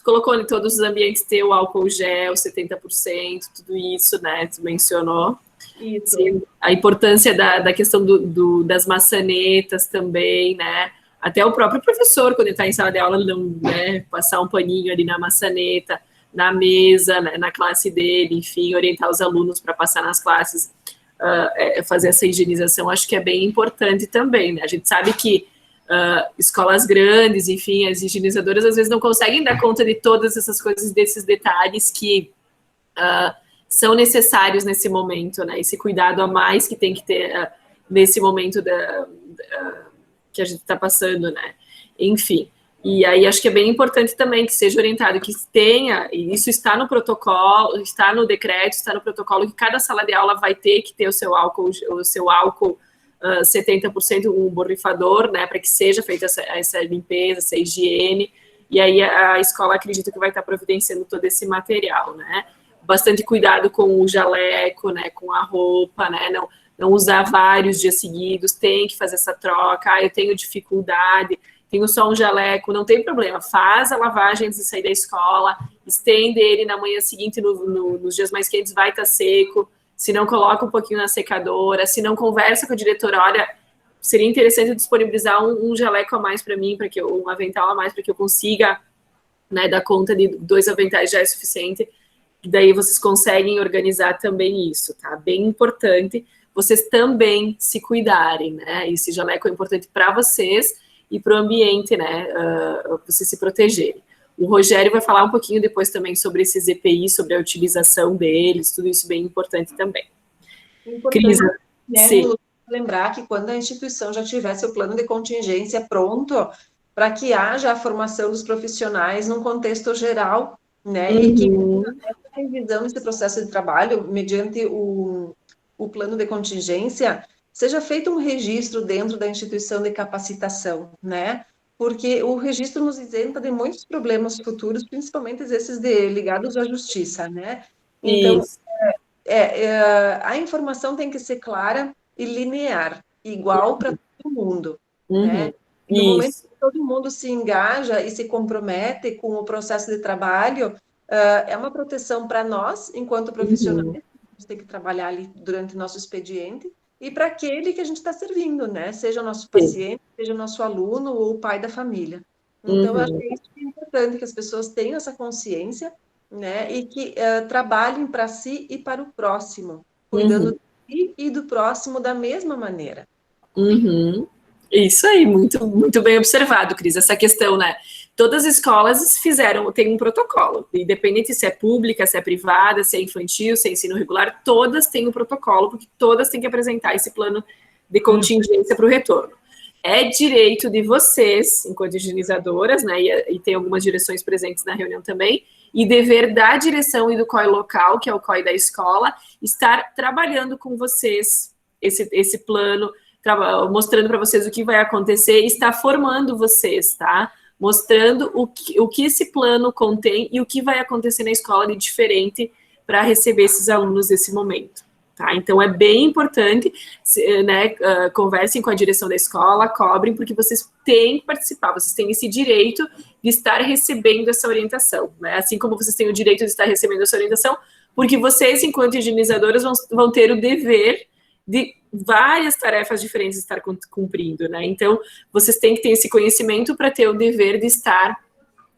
colocou em todos os ambientes ter o álcool gel, 70%, tudo isso, né, tu mencionou. Isso. Sim, a importância da questão das maçanetas também, né, até o próprio professor, quando ele está em sala de aula, não, né, passar um paninho ali na maçaneta, na mesa, né, na classe dele, enfim, orientar os alunos para passar nas classes, fazer essa higienização, acho que é bem importante também, né? A gente sabe que escolas grandes, enfim, as higienizadoras às vezes não conseguem dar conta de todas essas coisas, desses detalhes que são necessários nesse momento, né? Esse cuidado a mais que tem que ter nesse momento que a gente está passando, né? Enfim. E aí acho que é bem importante também que seja orientado, que tenha, e isso está no protocolo, está no decreto, está no protocolo, que cada sala de aula vai ter que ter o seu álcool 70%, um borrifador, né, para que seja feita essa limpeza, essa higiene, e aí a escola acredita que vai estar providenciando todo esse material, né. Bastante cuidado com o jaleco, né, com a roupa, né, não usar vários dias seguidos, tem que fazer essa troca, eu tenho dificuldade, tenho só um jaleco, não tem problema, faz a lavagem antes de sair da escola, estende ele na manhã seguinte, nos dias mais quentes, vai estar seco, se não, coloca um pouquinho na secadora, se não, conversa com a diretora, olha, seria interessante disponibilizar um jaleco a mais para mim, um avental a mais, para que eu consiga, né, dar conta de 2 aventais já é suficiente, e daí vocês conseguem organizar também isso, tá? Bem importante vocês também se cuidarem, né? Esse jaleco é importante para vocês, e para o ambiente, né, você se protegerem. O Rogério vai falar um pouquinho depois também sobre esses EPIs, sobre a utilização deles, tudo isso bem importante também. Importante, né, sim. Lembrar que quando a instituição já tiver seu plano de contingência pronto, para que haja a formação dos profissionais num contexto geral, né, e que a revisão desse processo de trabalho, mediante o plano de contingência, seja feito um registro dentro da instituição de capacitação, né? Porque o registro nos isenta de muitos problemas futuros, principalmente esses ligados à justiça, né? Então, a informação tem que ser clara e linear, igual para todo mundo, né? No momento que todo mundo se engaja e se compromete com o processo de trabalho, é uma proteção para nós, enquanto profissionais, a gente tem que trabalhar ali durante o nosso expediente, e para aquele que a gente está servindo, né? Seja nosso paciente, seja nosso aluno ou o pai da família. Então, eu acho que isso é importante, que as pessoas tenham essa consciência, né? E que trabalhem para si e para o próximo, cuidando de si e do próximo da mesma maneira. Isso aí, muito, muito bem observado, Cris, essa questão, né? Todas as escolas têm um protocolo, independente se é pública, se é privada, se é infantil, se é ensino regular, todas têm um protocolo, porque todas têm que apresentar esse plano de contingência para o retorno. É direito de vocês, enquanto higienizadoras, né, e tem algumas direções presentes na reunião também, e dever da direção e do COI local, que é o COI da escola, estar trabalhando com vocês esse plano, mostrando para vocês o que vai acontecer, e está formando vocês, tá? Mostrando o que esse plano contém e o que vai acontecer na escola de diferente para receber esses alunos nesse momento. Tá? Então, é bem importante, né, conversem com a direção da escola, cobrem, porque vocês têm que participar, vocês têm esse direito de estar recebendo essa orientação, né? Assim como vocês têm o direito de estar recebendo essa orientação, porque vocês, enquanto higienizadoras, vão ter o dever de várias tarefas diferentes estar cumprindo, né? Então, vocês têm que ter esse conhecimento para ter o dever de estar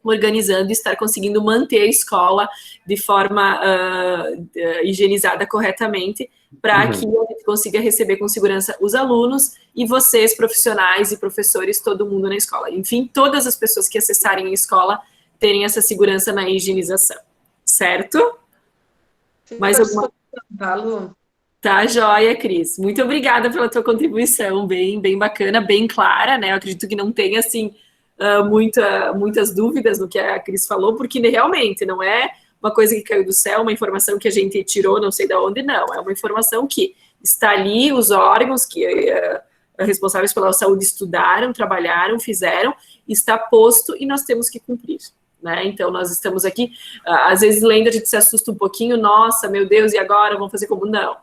organizando e estar conseguindo manter a escola de forma higienizada corretamente, para que a gente consiga receber com segurança os alunos e vocês, profissionais e professores, todo mundo na escola. Enfim, todas as pessoas que acessarem a escola terem essa segurança na higienização, certo? Mais alguma? Tá, joia, Cris. Muito obrigada pela tua contribuição, bem bacana, bem clara, né? Eu acredito que não tem, assim, muitas dúvidas no que a Cris falou, porque realmente não é uma coisa que caiu do céu, uma informação que a gente tirou não sei de onde, não. É uma informação que está ali, os órgãos que responsáveis pela saúde estudaram, trabalharam, fizeram, está posto e nós temos que cumprir. Né? Então, nós estamos aqui, às vezes lendo a gente se assusta um pouquinho, nossa, meu Deus, e agora? Vamos fazer como? Não.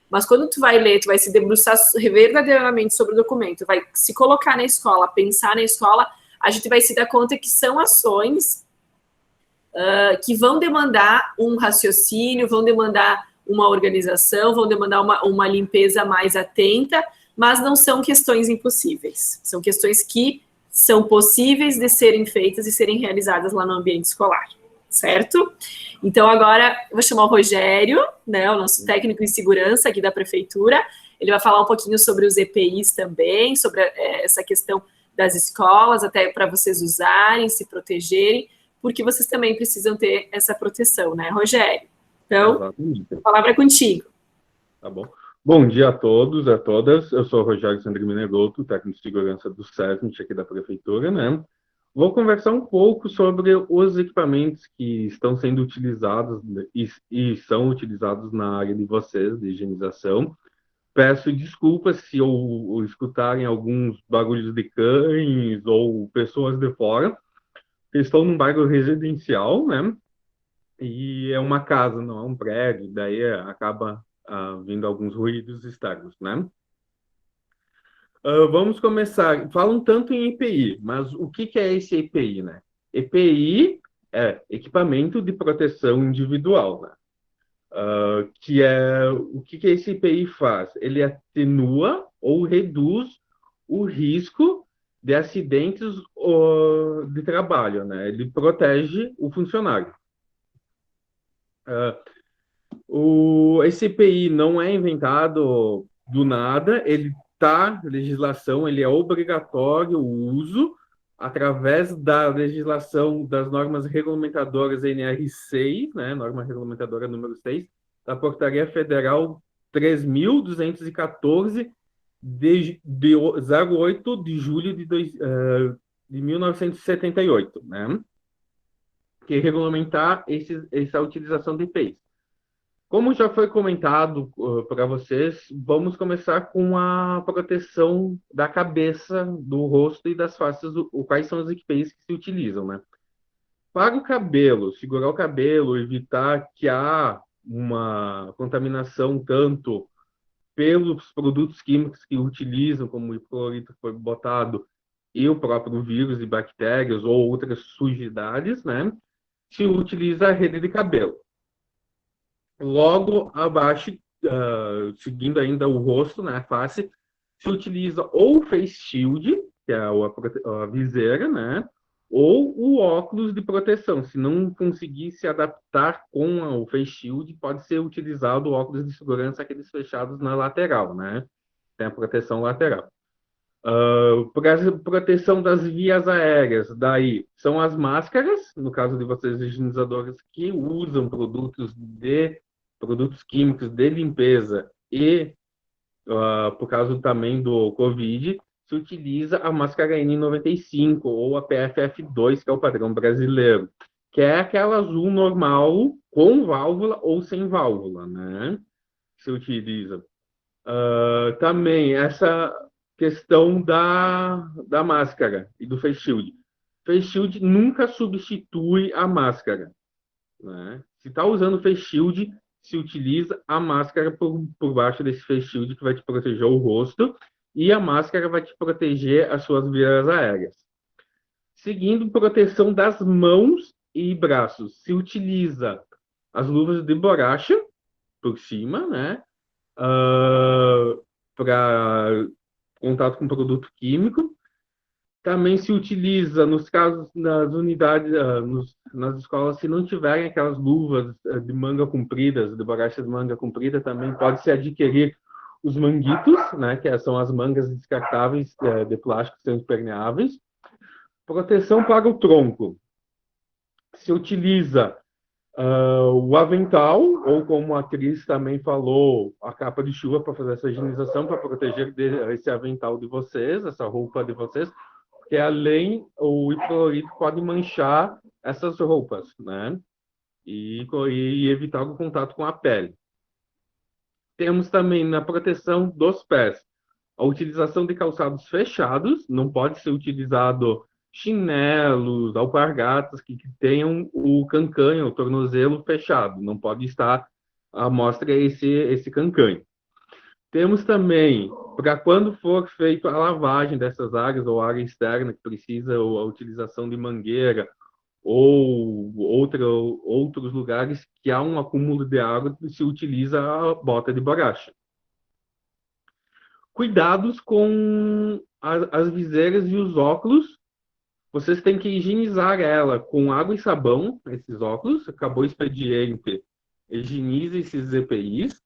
Mas quando tu vai ler, tu vai se debruçar verdadeiramente sobre o documento, vai se colocar na escola, pensar na escola, a gente vai se dar conta que são ações que vão demandar um raciocínio, vão demandar uma organização, vão demandar uma limpeza mais atenta, mas não são questões impossíveis. São questões que são possíveis de serem feitas e serem realizadas lá no ambiente escolar, certo? Então, agora, eu vou chamar o Rogério, né, o nosso técnico em segurança aqui da prefeitura. Ele vai falar um pouquinho sobre os EPIs também, sobre essa questão das escolas, até para vocês usarem, se protegerem, porque vocês também precisam ter essa proteção, né, Rogério? Então, exatamente. A palavra é contigo. Tá bom. Bom dia a todos, a todas. Eu sou o Rogério Sandri Menegoto, técnico de segurança do SESMIT aqui da prefeitura, né? Vou conversar um pouco sobre os equipamentos que estão sendo utilizados e são utilizados na área de vocês, de higienização. Peço desculpas se eu escutarem alguns barulhos de cães ou pessoas de fora. Estou num bairro residencial, né? E é uma casa, não é um prédio, daí acaba vindo alguns ruídos externos, né? Vamos começar. Falam tanto em EPI, mas o que é esse EPI, né? EPI é equipamento de proteção individual, né? Que é o que esse EPI faz? Ele atenua ou reduz o risco de acidentes de trabalho, né? Ele protege o funcionário. Esse EPI não é inventado do nada, ele está na legislação, ele é obrigatório o uso através da legislação das normas regulamentadoras NR6, né, norma regulamentadora número 6, da Portaria Federal 3.214, de 08 de julho de 1978, né, que regulamentar essa utilização de EPIs. Como já foi comentado para vocês, vamos começar com a proteção da cabeça, do rosto e das faces, quais são os EPIs que se utilizam, né? Para o cabelo, segurar o cabelo, evitar que há uma contaminação tanto pelos produtos químicos que utilizam, como o hipoclorito foi botado, e o próprio vírus e bactérias ou outras sujidades, né? Se utiliza a rede de cabelo. Logo abaixo, seguindo ainda o rosto, né, a face, se utiliza ou o face shield, que é a viseira, né, ou o óculos de proteção. Se não conseguir se adaptar com o face shield, pode ser utilizado o óculos de segurança, aqueles fechados na lateral, né, tem a proteção lateral. Para proteção das vias aéreas, daí são as máscaras, no caso de vocês higienizadores que usam produtos químicos de limpeza e, por causa também do Covid, se utiliza a máscara N95 ou a PFF2, que é o padrão brasileiro, que é aquela azul normal com válvula ou sem válvula, né? Se utiliza. Também essa questão da máscara e do face shield. Face shield nunca substitui a máscara, né? Se está usando face shield, se utiliza a máscara por baixo desse face shield, que vai te proteger o rosto, e a máscara vai te proteger as suas vias aéreas. Seguindo, proteção das mãos e braços. Se utiliza as luvas de borracha por cima, né? Para contato com produto químico. Também se utiliza, nos casos, nas unidades, nas escolas, se não tiverem aquelas luvas de manga compridas, de borracha de manga comprida, também pode-se adquirir os manguitos, né, que são as mangas descartáveis de plástico sendo impermeáveis. Proteção para o tronco. Se utiliza o avental, ou como a Cris também falou, a capa de chuva para fazer essa higienização, para proteger esse avental de vocês, essa roupa de vocês, porque além o hipoclorito pode manchar essas roupas, né? E evitar o contato com a pele. Temos também na proteção dos pés a utilização de calçados fechados, não pode ser utilizado chinelos, alpargatas que tenham o cancanho, o tornozelo fechado, não pode estar à mostra esse cancanho. Temos também, para quando for feita a lavagem dessas áreas ou área externa que precisa a utilização de mangueira ou outros lugares que há um acúmulo de água, se utiliza a bota de borracha. Cuidados com as viseiras e os óculos. Vocês têm que higienizar ela com água e sabão, esses óculos. Acabou o expediente, higienize esses EPIs.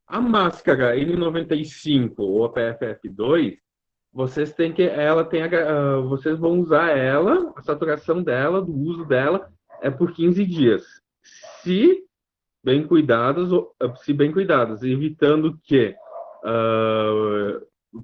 A máscara N95 ou a PFF2, vocês vão usar ela, a saturação dela, do uso dela, é por 15 dias. Se bem cuidadas, evitando que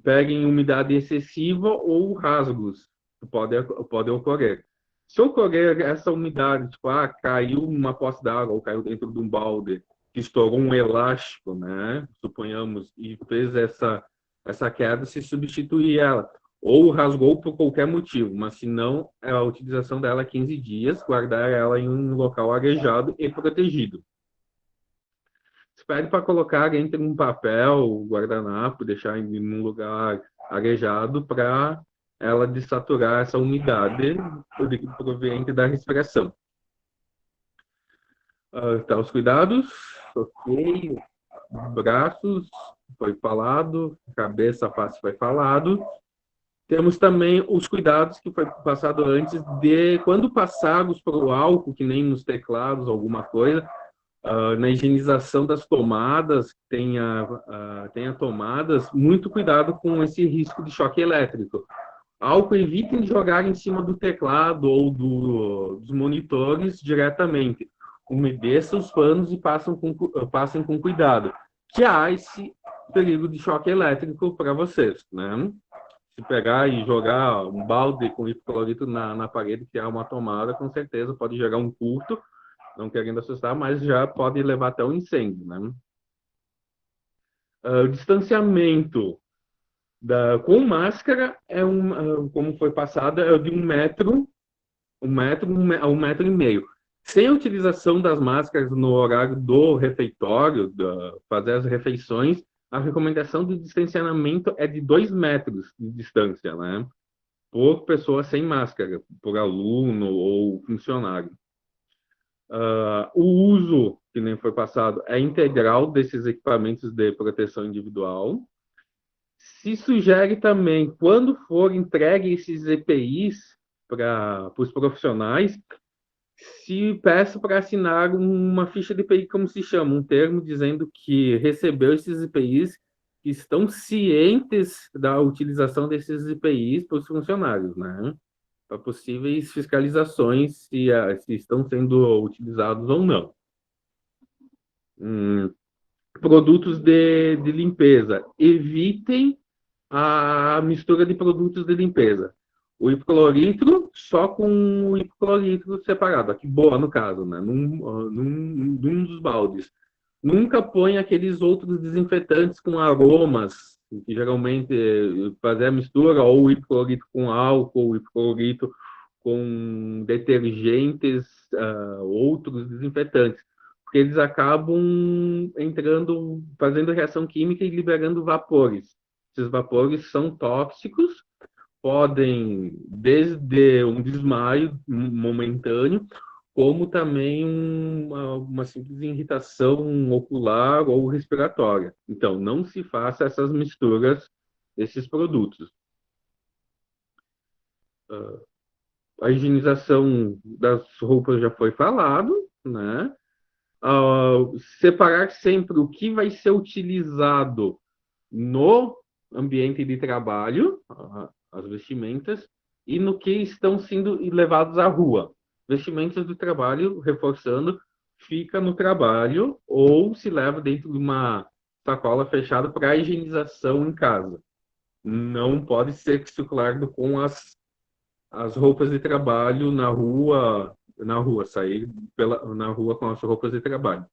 peguem umidade excessiva ou rasgos que podem ocorrer. Se ocorrer essa umidade, tipo, caiu uma poça d'água ou caiu dentro de um balde, que estourou um elástico, né? Suponhamos, e fez essa queda, se substituir ela. Ou rasgou por qualquer motivo, mas se não, a utilização dela é 15 dias, guardar ela em um local arejado e protegido. Espere para colocar entre um papel, guardanapo, deixar em um lugar arejado para ela desaturar essa umidade proveniente da respiração. Tá, os cuidados, ok. Braços, foi falado. Cabeça, face, foi falado. Temos também os cuidados que foi passado antes de quando passarmos para o álcool, que nem nos teclados, alguma coisa, na higienização das tomadas, tenha tomadas, muito cuidado com esse risco de choque elétrico. Álcool, evitem de jogar em cima do teclado ou dos monitores diretamente. Umedeça os panos e passem com cuidado, que há esse perigo de choque elétrico para vocês, né? Se pegar e jogar um balde com hipoclorito na parede, que há uma tomada, com certeza pode gerar um curto, não querendo assustar, mas já pode levar até um incêndio, né? O distanciamento com máscara como foi passado, é de 1 metro a 1,5 metro. Sem a utilização das máscaras no horário do refeitório, fazer as refeições, a recomendação de distanciamento é de 2 metros de distância, né? Por pessoa sem máscara, por aluno ou funcionário. O uso, que nem foi passado, é integral desses equipamentos de proteção individual. Se sugere também, quando for entregue esses EPIs para os profissionais, se peça para assinar uma ficha de EPI, como se chama, um termo dizendo que recebeu esses EPIs, que estão cientes da utilização desses EPIs para os funcionários, né? Para possíveis fiscalizações, se estão sendo utilizados ou não. Produtos de limpeza. Evitem a mistura de produtos de limpeza. O hipoclorito só com o hipoclorito separado, aqui boa no caso, né? Num dos baldes. Nunca põe aqueles outros desinfetantes com aromas, que geralmente fazer a mistura, ou o hipoclorito com álcool, o hipoclorito com detergentes, outros desinfetantes. porque eles acabam entrando, fazendo reação química e liberando vapores. Esses vapores são tóxicos, podem, desde um desmaio momentâneo, como também uma simples irritação ocular ou respiratória. Então, não se faça essas misturas desses produtos. A higienização das roupas já foi falado, né? Separar sempre o que vai ser utilizado no ambiente de trabalho, as vestimentas, e no que estão sendo levados à rua. Vestimentas do trabalho, reforçando, fica no trabalho ou se leva dentro de uma sacola fechada para higienização em casa. Não pode ser circular com as roupas de trabalho na rua, sair na rua com as roupas de trabalho.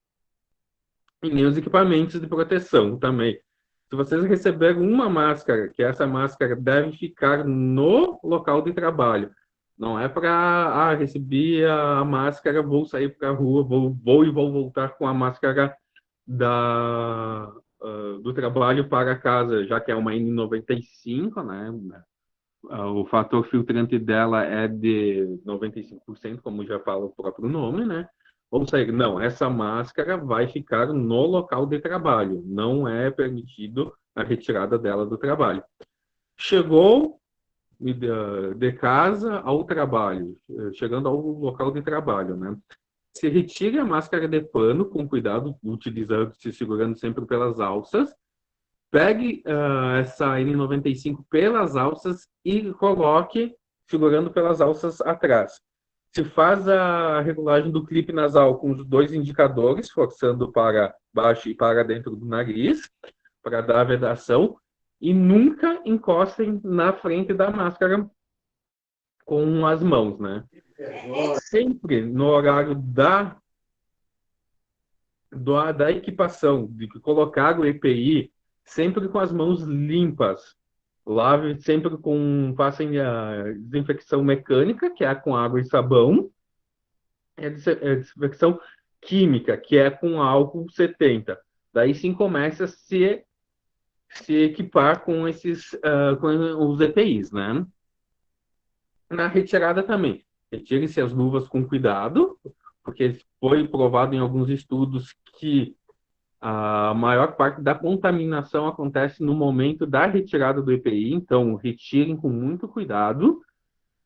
E nem os equipamentos de proteção também. Se vocês receberem uma máscara, que essa máscara deve ficar no local de trabalho. Não é para, recebi a máscara, vou sair para a rua, vou voltar com a máscara do trabalho para casa, já que é uma N95, né? O fator filtrante dela é de 95%, como já fala o próprio nome, né? Ou seja, não, essa máscara vai ficar no local de trabalho, não é permitido a retirada dela do trabalho. Chegou de casa ao trabalho, chegando ao local de trabalho, né? Se retire a máscara de pano com cuidado, se segurando sempre pelas alças. Pegue essa N95 pelas alças e coloque segurando pelas alças atrás. Se faz a regulagem do clipe nasal com os dois indicadores, forçando para baixo e para dentro do nariz, para dar a vedação, e nunca encostem na frente da máscara com as mãos, né? Sempre no horário da equipação, de colocar o EPI, sempre com as mãos limpas. Lave sempre façam a desinfecção mecânica, que é com água e sabão, e a desinfecção química, que é com álcool 70. Daí sim começa a se equipar com com os EPIs, né? Na retirada também. Retire-se as luvas com cuidado, porque foi provado em alguns estudos que a maior parte da contaminação acontece no momento da retirada do EPI, então retirem com muito cuidado.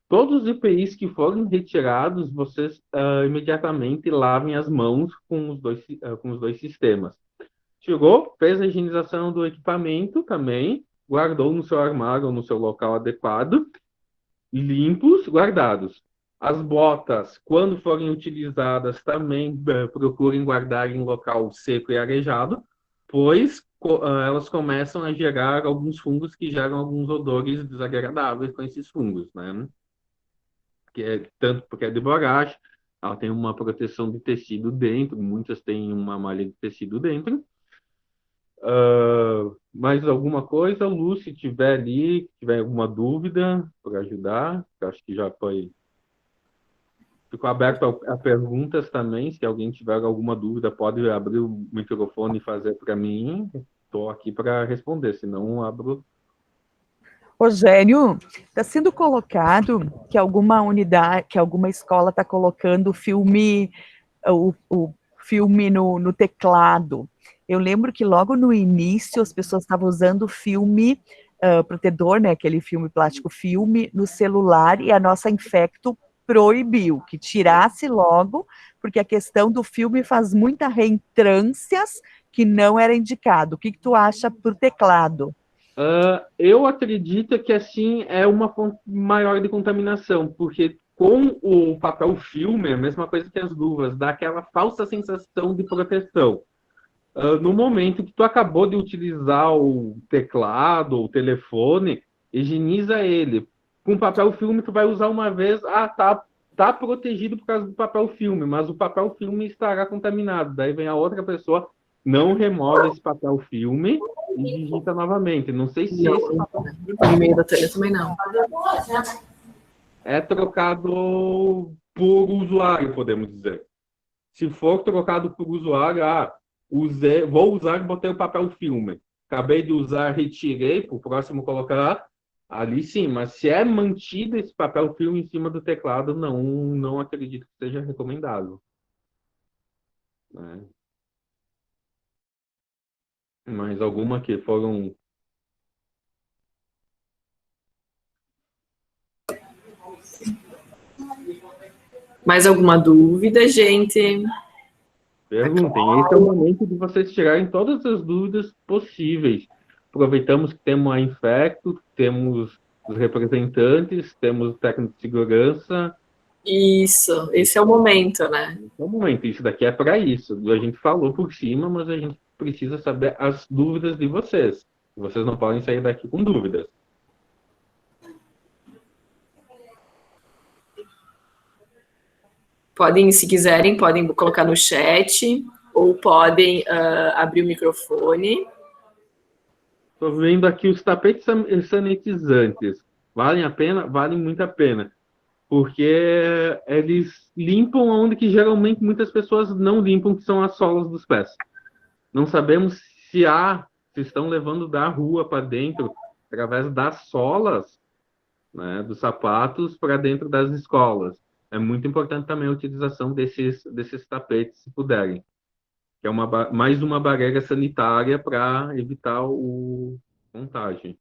Todos os EPIs que forem retirados, vocês imediatamente lavem as mãos com os dois sistemas. Chegou, fez a higienização do equipamento também, guardou no seu armário ou no seu local adequado, limpos, guardados. As botas, quando forem utilizadas, também procurem guardar em local seco e arejado, pois elas começam a gerar alguns fungos que geram alguns odores desagradáveis com esses fungos, né? Tanto porque é de borracha, ela tem uma proteção de tecido dentro, muitas têm uma malha de tecido dentro. Mais alguma coisa, Lu, se tiver ali, tiver alguma dúvida para ajudar, eu acho que já foi. Ficou aberto a perguntas também. Se alguém tiver alguma dúvida, pode abrir o microfone e fazer para mim. Estou aqui para responder, senão abro. Rogério, está sendo colocado que alguma unidade, que alguma escola está colocando o filme no teclado. Eu lembro que logo no início as pessoas estavam usando filme protetor, né, aquele filme plástico filme, no celular, e a nossa Infecto proibiu que tirasse logo, porque a questão do filme faz muita reentrâncias que não era indicado. O que tu acha pro teclado? Eu acredito que assim é uma fonte maior de contaminação, porque com o papel filme é a mesma coisa que as luvas, dá aquela falsa sensação de proteção. No momento que tu acabou de utilizar o teclado ou o telefone, higieniza ele. Com papel filme, tu vai usar uma vez, tá protegido por causa do papel filme, mas o papel filme estará contaminado. Daí vem a outra pessoa, não remove esse papel filme e digita novamente. Não sei se esse papel filme também não. É trocado por usuário, podemos dizer. Se for trocado por usuário, vou usar e botei o papel filme. Acabei de usar, retirei, para o próximo colocar, ali sim. Mas se é mantido esse papel filme em cima do teclado, não acredito que seja recomendável, né? Mais alguma que foram... Mais alguma dúvida, gente? Perguntem. Esse é o momento de vocês tirarem todas as dúvidas possíveis. Aproveitamos que temos a Infecto, temos os representantes, temos o técnico de segurança. Isso, esse é o momento, né? Esse é o momento. Isso daqui é para isso. A gente falou por cima, mas a gente precisa saber as dúvidas de vocês. Vocês não podem sair daqui com dúvidas. Podem, se quiserem, podem colocar no chat ou podem abrir o microfone. Estou vendo aqui os tapetes sanitizantes. Valem a pena? Valem muito a pena. Porque eles limpam onde que geralmente muitas pessoas não limpam, que são as solas dos pés. Não sabemos se estão levando da rua para dentro, através das solas, né, dos sapatos, para dentro das escolas. É muito importante também a utilização desses tapetes, se puderem. Que é mais uma barreira sanitária para evitar o contágio.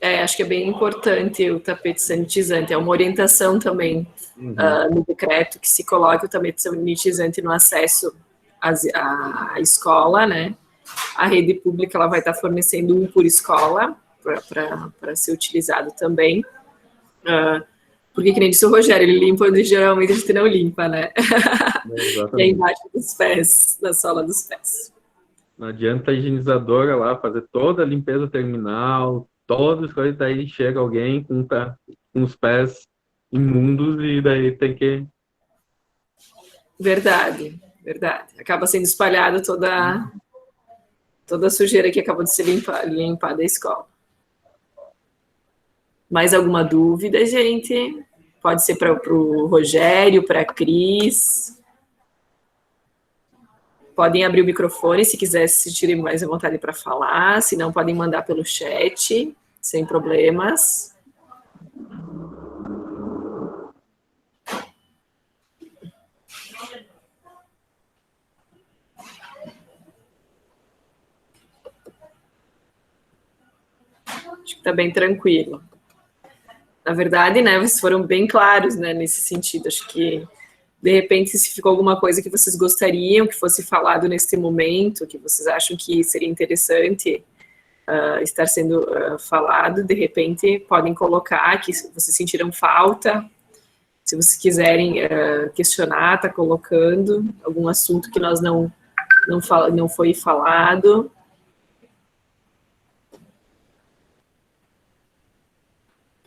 Acho que é bem importante o tapete sanitizante. É uma orientação também no decreto que se coloque o tapete sanitizante no acesso à escola, né? A rede pública ela vai estar fornecendo um por escola para ser utilizado também. Porque, que nem disse o Rogério, ele limpa onde geralmente a gente não limpa, né? E é embaixo dos pés, na sola dos pés. Não adianta a higienizadora lá fazer toda a limpeza terminal, todas as coisas, daí chega alguém com os pés imundos e daí tem que... Verdade, verdade. Acaba sendo espalhada toda a sujeira que acabou de ser limpada da escola. Mais alguma dúvida, gente? Pode ser para o Rogério, para a Cris. Podem abrir o microfone se quiser se sentirem mais à vontade para falar. Se não, podem mandar pelo chat, sem problemas. Acho que está bem tranquilo. Na verdade, né, vocês foram bem claros, né, nesse sentido. Acho que, de repente, se ficou alguma coisa que vocês gostariam que fosse falado neste momento, que vocês acham que seria interessante estar sendo falado, de repente, podem colocar que vocês sentiram falta. Se vocês quiserem questionar, tá colocando algum assunto que nós não foi falado.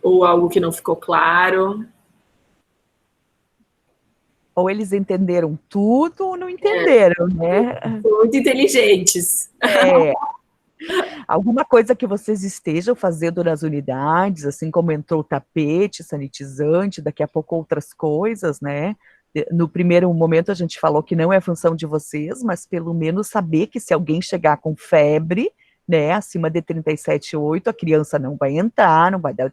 Ou algo que não ficou claro. Ou eles entenderam tudo ou não entenderam, né? Muito inteligentes. Alguma coisa que vocês estejam fazendo nas unidades, assim como entrou o tapete, sanitizante, daqui a pouco outras coisas, né? No primeiro momento a gente falou que não é função de vocês, mas pelo menos saber que se alguém chegar com febre, né, acima de 37,8, a criança não vai entrar, não vai dar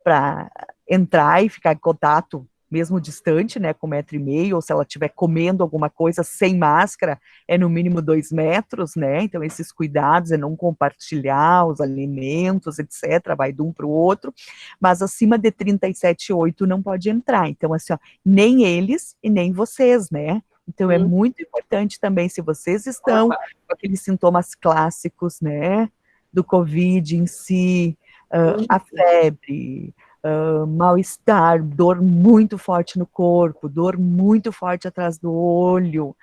para entrar e ficar em contato, mesmo distante, né, com 1,5 metro, ou se ela estiver comendo alguma coisa sem máscara, é no mínimo 2 metros, né, então esses cuidados é não compartilhar os alimentos, etc., vai de um para o outro, mas acima de 37,8 não pode entrar, então assim, ó, nem eles e nem vocês, né, então é muito importante também, se vocês estão com aqueles sintomas clássicos, né, do Covid em si, a febre, mal-estar, dor muito forte no corpo, dor muito forte atrás do olho,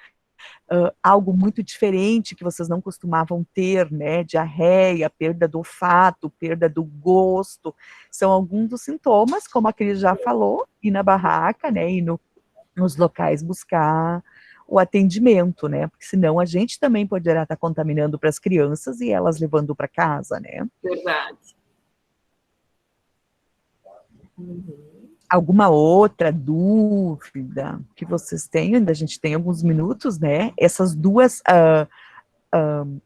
algo muito diferente que vocês não costumavam ter, né, diarreia, perda do olfato, perda do gosto, são alguns dos sintomas, como a Cris já falou, ir na barraca, né, ir nos locais buscar o atendimento, né, porque senão a gente também poderá estar contaminando para as crianças e elas levando para casa, né. Verdade. Alguma outra dúvida que vocês tenham? Ainda a gente tem alguns minutos, né? Essas duas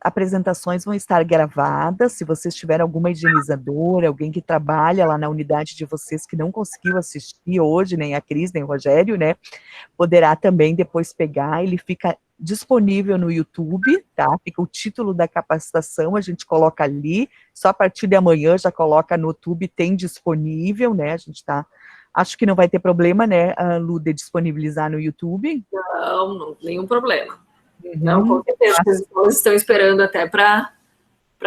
apresentações vão estar gravadas. Se vocês tiverem alguma higienizadora, alguém que trabalha lá na unidade de vocês que não conseguiu assistir hoje, nem a Cris, nem o Rogério, né? Poderá também depois pegar, ele fica disponível no YouTube, tá? Fica o título da capacitação, a gente coloca ali, só a partir de amanhã já coloca no YouTube, tem disponível, né? A gente tá, acho que não vai ter problema, né, Lu, de disponibilizar no YouTube. Não, nenhum problema. Não, com certeza, as escolas estão esperando até para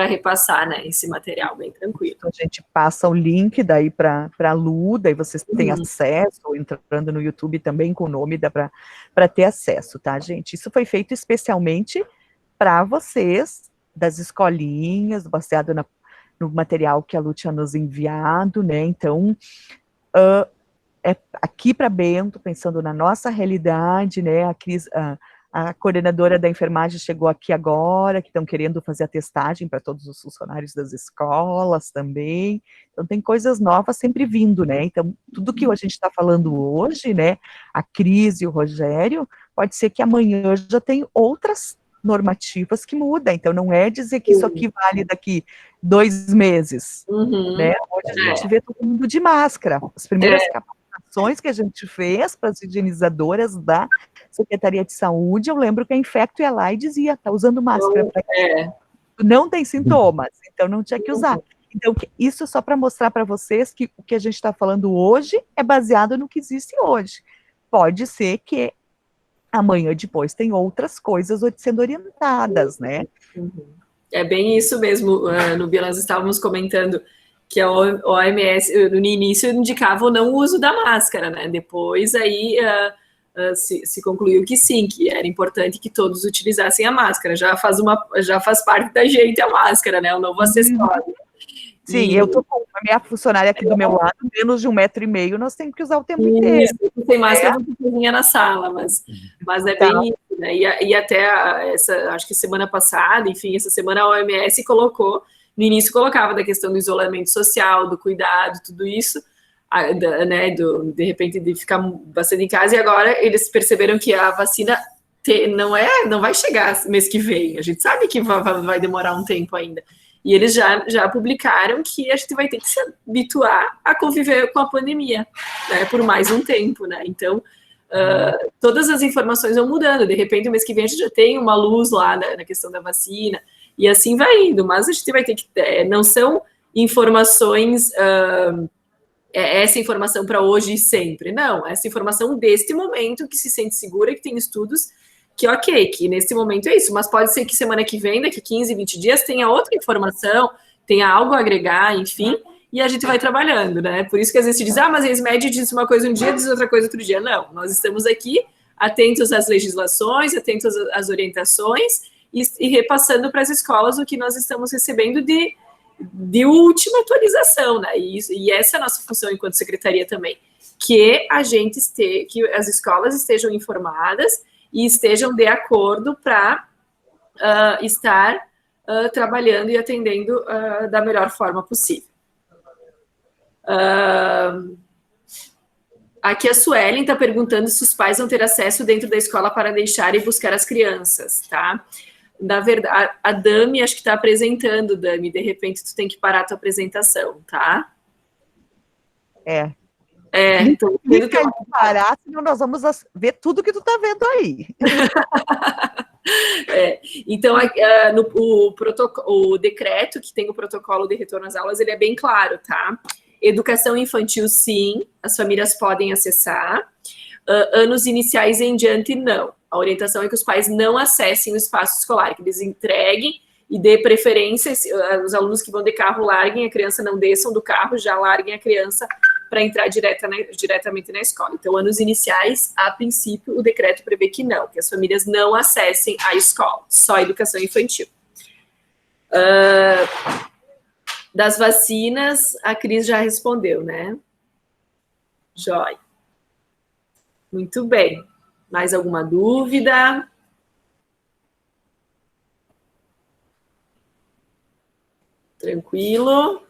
repassar, né, esse material, bem tranquilo. Então, a gente passa o link daí para a Lu, daí vocês têm acesso, ou entrando no YouTube também com o nome, dá para ter acesso, tá, gente? Isso foi feito especialmente para vocês, das escolinhas, baseado no material que a Lu tinha nos enviado, né? Então, aqui para Bento, pensando na nossa realidade, né? A Cris, a coordenadora da enfermagem chegou aqui agora, que estão querendo fazer a testagem para todos os funcionários das escolas também. Então, tem coisas novas sempre vindo, né? Então, tudo que a gente está falando hoje, né? A Cris e o Rogério, pode ser que amanhã já tem outras normativas que mudam. Então, não é dizer que isso aqui vale daqui 2 meses, né? Hoje a gente vê todo mundo de máscara. As primeiras capacitações que a gente fez para as higienizadoras da Secretaria de Saúde, eu lembro que a Infecto ia lá e dizia, tá usando máscara para não tem sintomas, então não tinha que usar. Então, isso é só para mostrar para vocês que o que a gente está falando hoje é baseado no que existe hoje. Pode ser que amanhã depois tem outras coisas sendo orientadas, né? É bem isso mesmo, Nubia, nós estávamos comentando que a OMS, no início, indicava o não uso da máscara, né? Depois, aí, se concluiu que sim, que era importante que todos utilizassem a máscara. Já faz parte da gente a máscara, né? O novo acessório. Sim, eu tô com a minha funcionária aqui do meu lado, menos de 1,5 metro, nós temos que usar o tempo inteiro. Sem máscara, você cozinha na sala, mas é bem isso, né? E até acho que semana passada, enfim, essa semana a OMS colocou, no início colocava da questão do isolamento social, do cuidado, tudo isso, né, de repente de ficar bastante em casa, e agora eles perceberam que a vacina não vai chegar mês que vem, a gente sabe que vai demorar um tempo ainda. E eles já publicaram que a gente vai ter que se habituar a conviver com a pandemia, né, por mais um tempo, né? Então, todas as informações vão mudando. De repente, o mês que vem a gente já tem uma luz lá na questão da vacina, e assim vai indo. Mas a gente vai ter que... não são informações... essa informação para hoje e sempre. Não, essa informação deste momento que se sente segura, que tem estudos que ok, que nesse momento é isso, mas pode ser que semana que vem, daqui 15, 20 dias, tenha outra informação, tenha algo a agregar, enfim, e a gente vai trabalhando, né? Por isso que às vezes se diz, mas a ESMED diz uma coisa um dia, diz outra coisa outro dia. Não, nós estamos aqui atentos às legislações, atentos às orientações e repassando para as escolas o que nós estamos recebendo de última atualização, né? E essa é a nossa função enquanto secretaria também, que que as escolas estejam informadas e estejam de acordo para estar trabalhando e atendendo da melhor forma possível. Aqui a Suelen está perguntando se os pais vão ter acesso dentro da escola para deixar e buscar as crianças, tá? Na verdade, a Dami acho que está apresentando, Dami, de repente tu tem que parar a tua apresentação, tá? Então, clica em parar, senão nós vamos ver tudo que tu tá vendo aí. Então, o decreto que tem o protocolo de retorno às aulas, ele é bem claro, tá? Educação infantil, sim, as famílias podem acessar. Anos iniciais em diante, não. A orientação é que os pais não acessem o espaço escolar, que eles entreguem e dê preferência, os alunos que vão de carro larguem a criança, não desçam do carro, já larguem a criança para entrar diretamente na escola. Então, anos iniciais, a princípio, o decreto prevê que não, que as famílias não acessem a escola, só a educação infantil. Das vacinas, a Cris já respondeu, né? Jóia. Muito bem. Mais alguma dúvida? Tranquilo?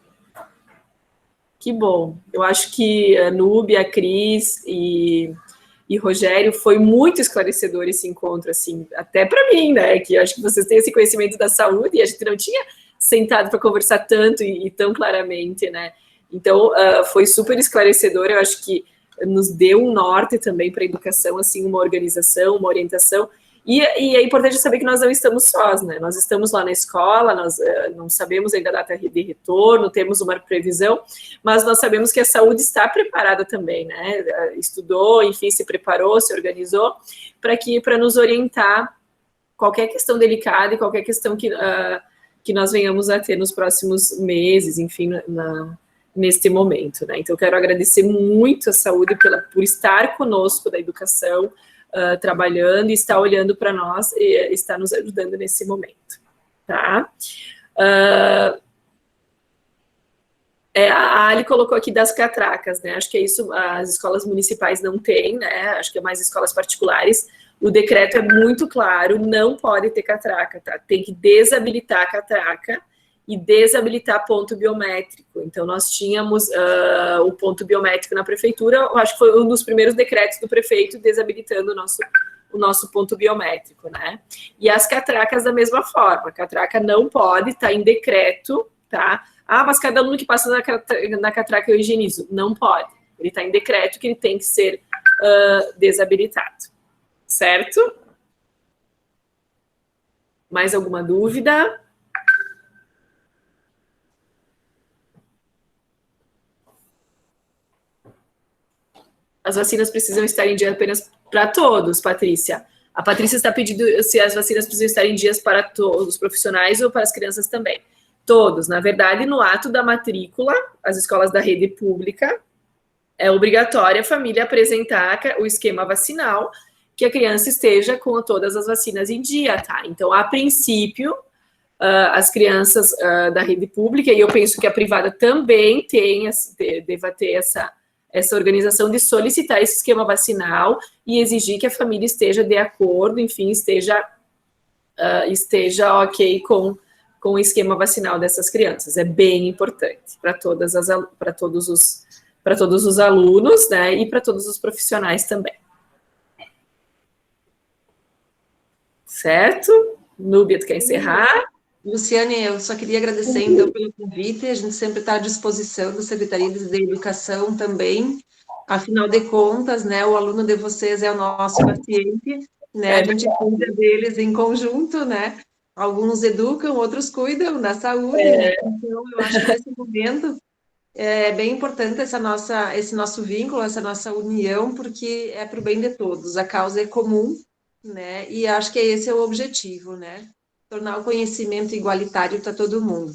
Que bom. Eu acho que a Núbia, a Cris e Rogério, foi muito esclarecedor esse encontro, assim, até para mim, né, que eu acho que vocês têm esse conhecimento da saúde e a gente não tinha sentado para conversar tanto e tão claramente, né. Então, foi super esclarecedor, eu acho que nos deu um norte também para a educação, assim, uma organização, uma orientação. E é importante saber que nós não estamos sós, né? Nós estamos lá na escola, nós não sabemos ainda a data de retorno, temos uma previsão, mas nós sabemos que a saúde está preparada também, né? Estudou, enfim, se preparou, se organizou para nos orientar qualquer questão delicada e qualquer questão que nós venhamos a ter nos próximos meses, enfim, neste momento, né? Então, eu quero agradecer muito a saúde por estar conosco da educação, trabalhando e está olhando para nós e está nos ajudando nesse momento, tá? A Ali colocou aqui das catracas, né? Acho que é isso, as escolas municipais não têm, né? Acho que é mais escolas particulares. O decreto é muito claro, não pode ter catraca, tá? Tem que desabilitar a catraca e desabilitar ponto biométrico. Então, nós tínhamos o ponto biométrico na prefeitura, eu acho que foi um dos primeiros decretos do prefeito desabilitando o nosso ponto biométrico, né? E as catracas da mesma forma, a catraca não pode estar em decreto, tá? Ah, mas cada aluno que passa na catraca eu higienizo. Não pode. Ele está em decreto que ele tem que ser desabilitado. Certo? Mais alguma dúvida? As vacinas precisam estar em dia apenas para todos, Patrícia. A Patrícia está pedindo se as vacinas precisam estar em dias para todos os profissionais ou para as crianças também. Todos. Na verdade, no ato da matrícula, as escolas da rede pública, é obrigatória a família apresentar o esquema vacinal, que a criança esteja com todas as vacinas em dia, tá? Então, a princípio, as crianças da rede pública, e eu penso que a privada também deva ter essa organização de solicitar esse esquema vacinal e exigir que a família esteja de acordo, enfim, esteja ok com o esquema vacinal dessas crianças. É bem importante para todos os alunos, né, e para todos os profissionais também. Certo? Núbia, tu quer encerrar? Luciane, eu só queria agradecer, então, pelo convite. A gente sempre está à disposição da Secretaria de Educação também. Afinal de contas, né, o aluno de vocês é o nosso paciente, né? A gente cuida deles em conjunto, né? Alguns educam, outros cuidam da saúde, né? Então, eu acho que nesse momento é bem importante esse nosso vínculo, essa nossa união, porque é para o bem de todos. A causa é comum, né? E acho que esse é o objetivo, né? Tornar o conhecimento igualitário para todo mundo,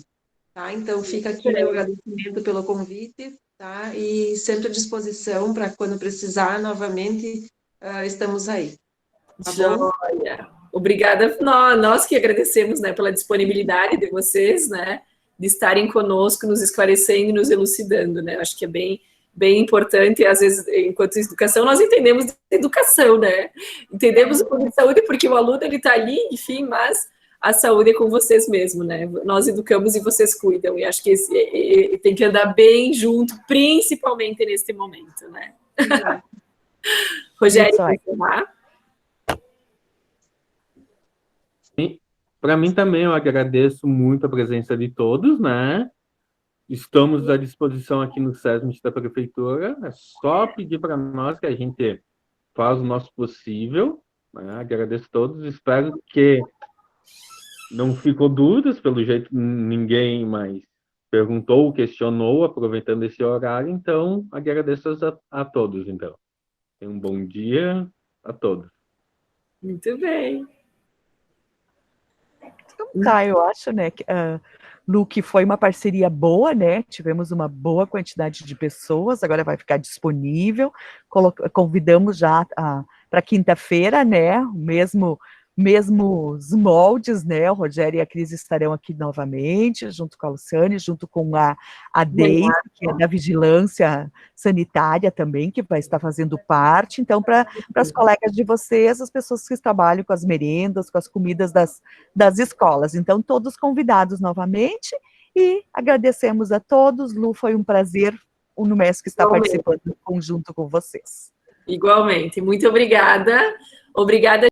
tá? Então, fica aqui meu agradecimento pelo convite, tá? E sempre à disposição para quando precisar, novamente, estamos aí. Tá bom? Joia. Obrigada, nós que agradecemos, né, pela disponibilidade de vocês, né, de estarem conosco, nos esclarecendo e nos elucidando, né? Acho que é bem importante, e às vezes, enquanto educação, nós entendemos de educação, né? Entendemos o plano de saúde porque o aluno, ele está ali, enfim, mas a saúde é com vocês mesmo, né? Nós educamos e vocês cuidam, e acho que tem que andar bem junto, principalmente nesse momento, né? Rogério, vai encerrar? Sim. Para mim também, eu agradeço muito a presença de todos, né? Estamos à disposição aqui no SESMIT da Prefeitura. É só pedir para nós que a gente faz o nosso possível, né? Agradeço a todos. Espero que não ficou dúvidas, pelo jeito ninguém mais perguntou, questionou, aproveitando esse horário. Então, agradeço a todos, então. Tenham um bom dia a todos. Muito bem. Então, tá, eu acho, né, que, Lu, que foi uma parceria boa, né, tivemos uma boa quantidade de pessoas, agora vai ficar disponível, convidamos já para quinta-feira, né, mesmos moldes, né, o Rogério e a Cris estarão aqui novamente, junto com a Luciane, junto com a Deise, que é da Vigilância Sanitária também, que vai estar fazendo parte. Então, para as colegas de vocês, as pessoas que trabalham com as merendas, com as comidas das escolas. Então, todos convidados novamente, e agradecemos a todos. Lu, foi um prazer o Numesc está Igualmente. participando em conjunto com vocês. Igualmente. Muito obrigada. Obrigada